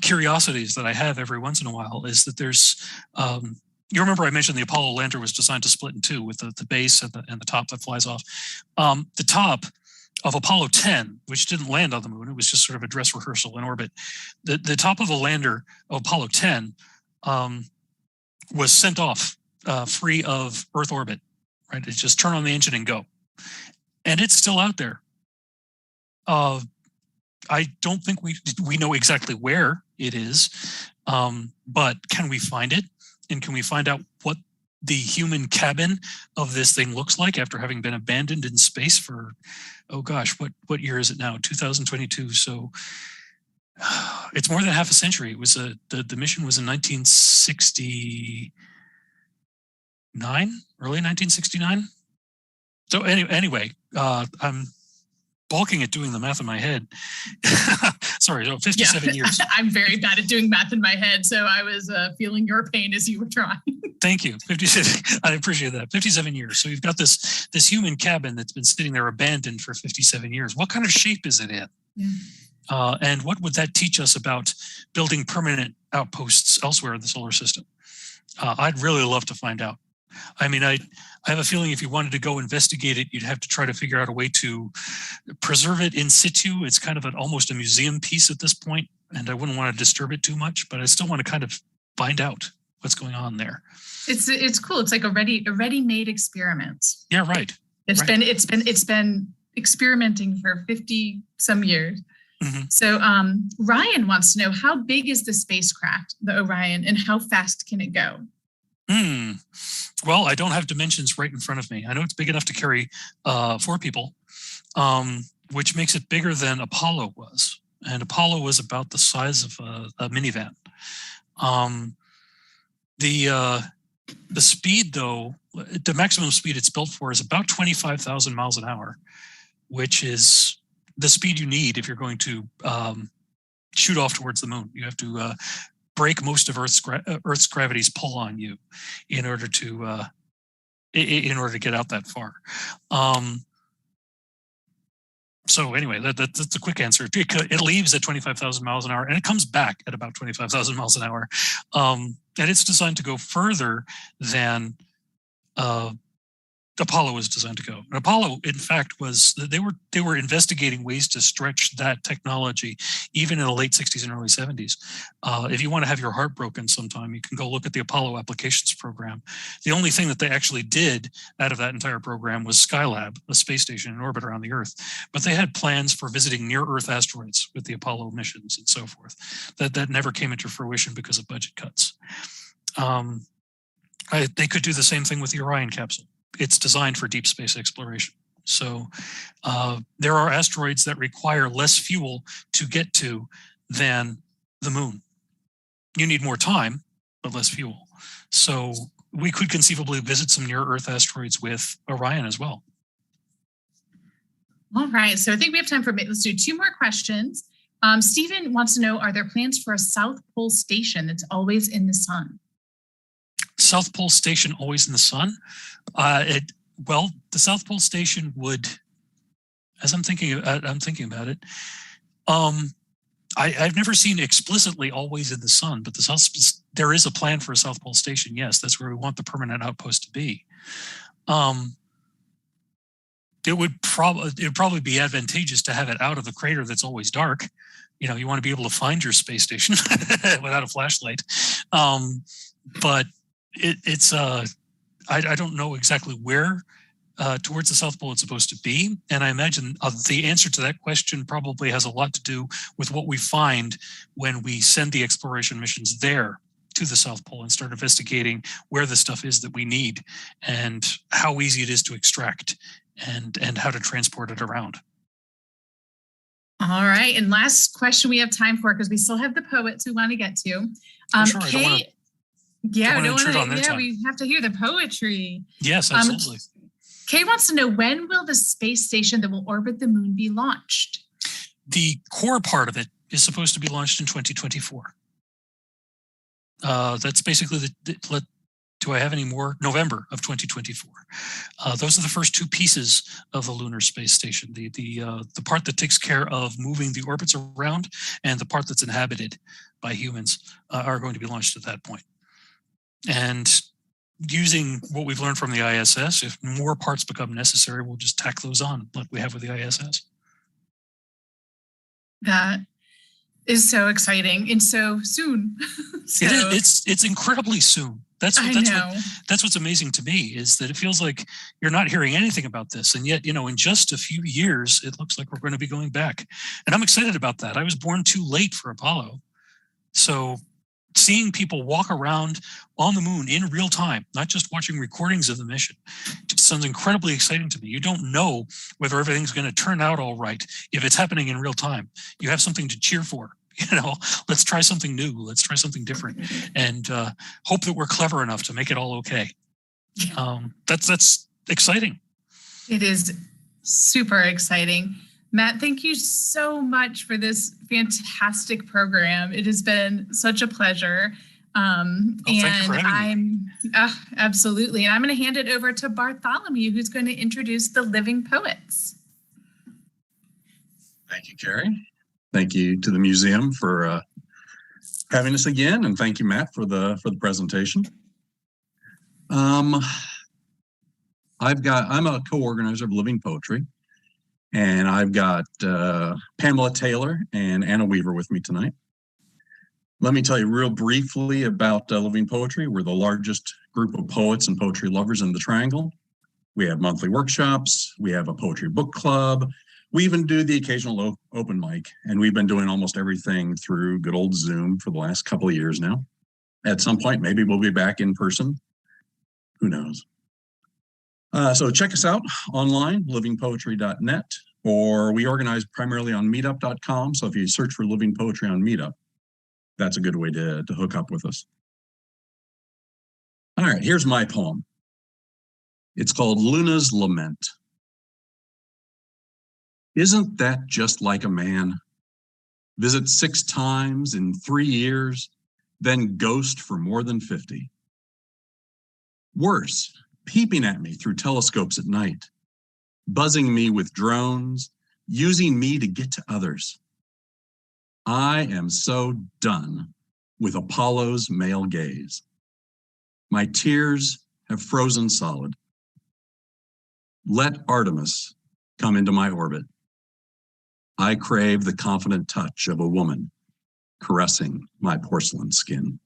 curiosities that I have every once in a while is that there's. You remember I mentioned the Apollo lander was designed to split in two with the base and the top that flies off. The top of Apollo 10, which didn't land on the moon, it was just sort of a dress rehearsal in orbit. The top of the lander of Apollo 10 was sent off free of Earth orbit, right? It's just turn on the engine and go. And it's still out there. I don't think we know exactly where it is, but can we find it? And can we find out what the human cabin of this thing looks like after having been abandoned in space for, oh gosh, what year is it now? 2022. So it's more than half a century. It was the mission was in 1969, early 1969. So anyway, I'm balking at doing the math in my head. Sorry, 57 years. I'm very bad at doing math in my head, so I was feeling your pain as you were trying. Thank you. 57. I appreciate that. 57 years. So you've got this human cabin that's been sitting there abandoned for 57 years. What kind of shape is it in? Yeah. And what would that teach us about building permanent outposts elsewhere in the solar system? I'd really love to find out. I mean, I have a feeling if you wanted to go investigate it, you'd have to try to figure out a way to preserve it in situ. It's kind of almost a museum piece at this point, and I wouldn't want to disturb it too much, but I still want to kind of find out what's going on there. It's cool. It's like a ready-made experiment. Yeah, right. It's been experimenting for 50 some years. Mm-hmm. So Ryan wants to know, how big is the spacecraft, the Orion, and how fast can it go? Well, I don't have dimensions right in front of me. I know it's big enough to carry 4 people, which makes it bigger than Apollo was. And Apollo was about the size of a minivan. The speed, though, the maximum speed it's built for is about 25,000 miles an hour, which is the speed you need if you're going to shoot off towards the moon. You have to break most of Earth's gravity's pull on you in order to get out that far. So anyway, that's a quick answer. It leaves at 25,000 miles an hour and it comes back at about 25,000 miles an hour. And it's designed to go further than Apollo was designed to go. And Apollo, in fact, they were investigating ways to stretch that technology even in the late 60s and early 70s. If you want to have your heart broken sometime, you can go look at the Apollo applications program. The only thing that they actually did out of that entire program was Skylab, a space station in orbit around the Earth. But they had plans for visiting near-Earth asteroids with the Apollo missions and so forth. That never came into fruition because of budget cuts. They could do the same thing with the Orion capsule. It's designed for deep space exploration. So there are asteroids that require less fuel to get to than the moon. You need more time, but less fuel. So we could conceivably visit some near-Earth asteroids with Orion as well. All right. So I think we have time for, let's do 2 more questions. Stephen wants to know, are there plans for a South Pole station that's always in the sun? South Pole station always in the sun? Well, the South Pole Station would, as I'm thinking about it, I've never seen explicitly always in the sun, but there is a plan for a South Pole Station. Yes, that's where we want the permanent outpost to be. It would probably be advantageous to have it out of the crater that's always dark. You want to be able to find your space station without a flashlight. But it's I don't know exactly where towards the South Pole it's supposed to be. And I imagine the answer to that question probably has a lot to do with what we find when we send the exploration missions there to the South Pole and start investigating where the stuff is that we need and how easy it is to extract and how to transport it around. All right. And last question we have time for, because we still have the poets we want to get to. Sure, Kate, we have to hear the poetry. Yes, absolutely. Kay wants to know, when will the space station that will orbit the moon be launched? The core part of it is supposed to be launched in 2024. That's basically do I have any more? November of 2024. Those are the first two pieces of the lunar space station. The part that takes care of moving the orbits around and the part that's inhabited by humans are going to be launched at that point. And using what we've learned from the ISS, if more parts become necessary, we'll just tack those on like we have with the ISS. That is so exciting and so soon. It's incredibly soon. That's what's amazing to me, is that it feels like you're not hearing anything about this. And yet, in just a few years, it looks like we're going to be going back. And I'm excited about that. I was born too late for Apollo. So seeing people walk around on the moon in real time, not just watching recordings of the mission, sounds incredibly exciting to me. You don't know whether everything's going to turn out all right if it's happening in real time. You have something to cheer for. Let's try something new. Let's try something different, and hope that we're clever enough to make it all okay. That's exciting. It is super exciting. Matt, thank you so much for this fantastic program. It has been such a pleasure. Thank you for having me. Absolutely. And I'm going to hand it over to Bartholomew, who's going to introduce the Living Poets. Thank you, Carrie. Thank you to the museum for having us again, and thank you, Matt, for the presentation. I'm a co-organizer of Living Poetry, and I've got Pamela Taylor and Anna Weaver with me tonight. Let me tell you real briefly about Living Poetry. We're the largest group of poets and poetry lovers in the Triangle. We have monthly workshops. We have a poetry book club. We even do the occasional open mic, and we've been doing almost everything through good old Zoom for the last couple of years now. At some point, maybe we'll be back in person. Who knows? So check us out online, livingpoetry.net, or we organize primarily on meetup.com. So if you search for Living Poetry on Meetup, that's a good way to hook up with us. All right, here's my poem. It's called Luna's Lament. Isn't that just like a man? Visit 6 times in 3 years, then ghost for more than 50. Worse, peeping at me through telescopes at night, buzzing me with drones, using me to get to others. I am so done with Apollo's male gaze. My tears have frozen solid. Let Artemis come into my orbit. I crave the confident touch of a woman caressing my porcelain skin.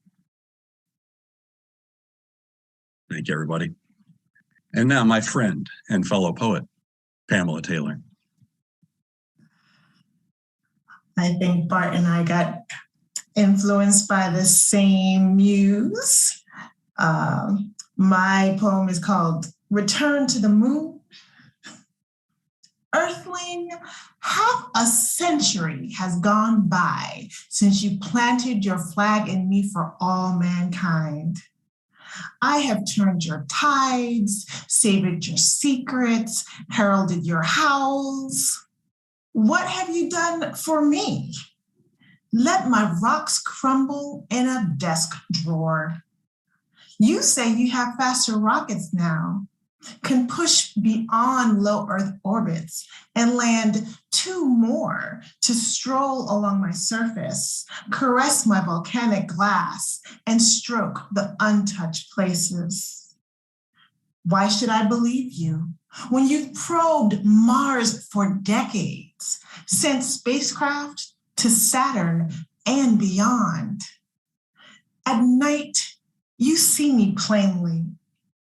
Thank you, everybody. And now my friend and fellow poet, Pamela Taylor. I think Bart and I got influenced by the same muse. My poem is called Return to the Moon. Earthling, half a century has gone by since you planted your flag in me for all mankind. I have turned your tides, savored your secrets, heralded your howls. What have you done for me? Let my rocks crumble in a desk drawer. You say you have faster rockets now. can push beyond low Earth orbits and land 2 more to stroll along my surface, caress my volcanic glass, and stroke the untouched places. Why should I believe you when you've probed Mars for decades, sent spacecraft to Saturn and beyond? At night, you see me plainly,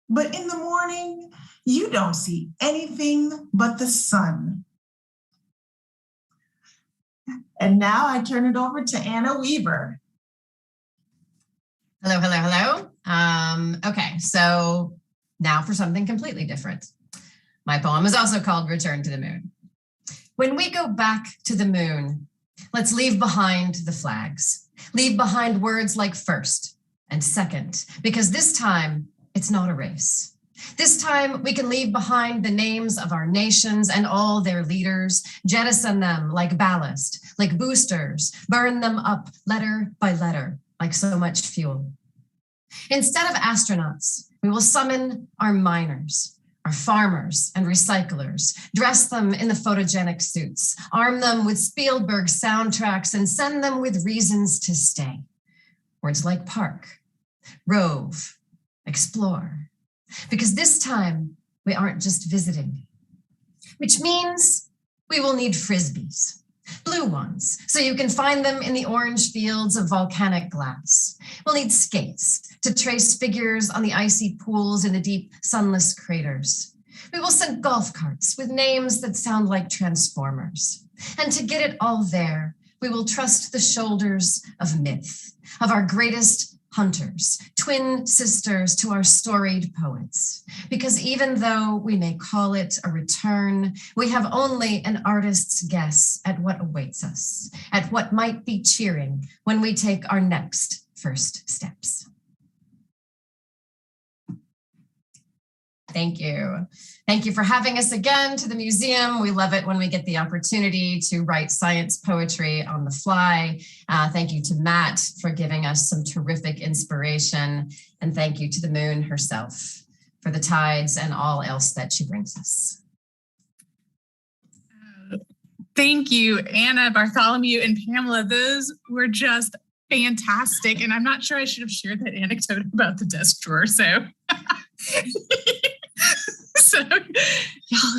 but in the morning, you don't see anything but the sun. And now I turn it over to Anna Weaver. Hello, hello, hello. Okay, so now for something completely different. My poem is also called Return to the Moon. When we go back to the moon, let's leave behind the flags. Leave behind words like first and second, because this time it's not a race. This time we can leave behind the names of our nations and all their leaders, jettison them like ballast, like boosters, burn them up letter by letter, like so much fuel. Instead of astronauts, we will summon our miners, our farmers and recyclers, dress them in the photogenic suits, arm them with Spielberg soundtracks, and send them with reasons to stay. Words like park, rove, explore. Because this time we aren't just visiting, which means we will need frisbees, blue ones, so you can find them in the orange fields of volcanic glass. We'll need skates to trace figures on the icy pools in the deep sunless craters. We will send golf carts with names that sound like transformers. And to get it all there, we will trust the shoulders of myth, of our greatest hunters, twin sisters to our storied poets. Because even though we may call it a return, we have only an artist's guess at what awaits us, at what might be cheering when we take our next first steps. Thank you. Thank you for having us again to the museum. We love it when we get the opportunity to write science poetry on the fly. Thank you to Matt for giving us some terrific inspiration. And thank you to the moon herself for the tides and all else that she brings us. Thank you, Anna, Bartholomew, and Pamela. Those were just fantastic. And I'm not sure I should have shared that anecdote about the desk drawer. So so y'all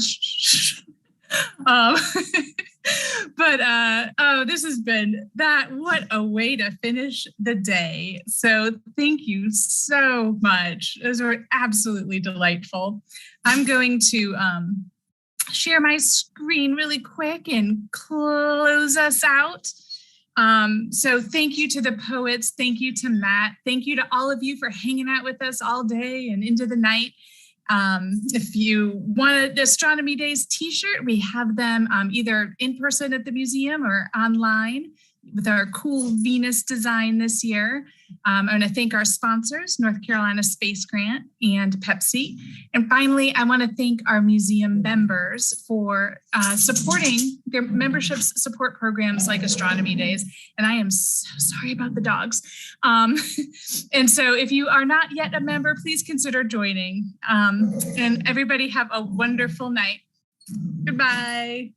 this has been that. What a way to finish the day. So thank you so much. Those were absolutely delightful. I'm going to share my screen really quick and close us out. So thank you to the poets. Thank you to Matt. Thank you to all of you for hanging out with us all day and into the night. If you want an Astronomy Days t-shirt, we have them either in person at the museum or online with our cool Venus design this year. I want to thank our sponsors, North Carolina Space Grant and Pepsi. And finally, I want to thank our museum members for supporting their memberships support programs like Astronomy Days. And I am so sorry about the dogs. And so if you are not yet a member, please consider joining. And everybody have a wonderful night. Goodbye.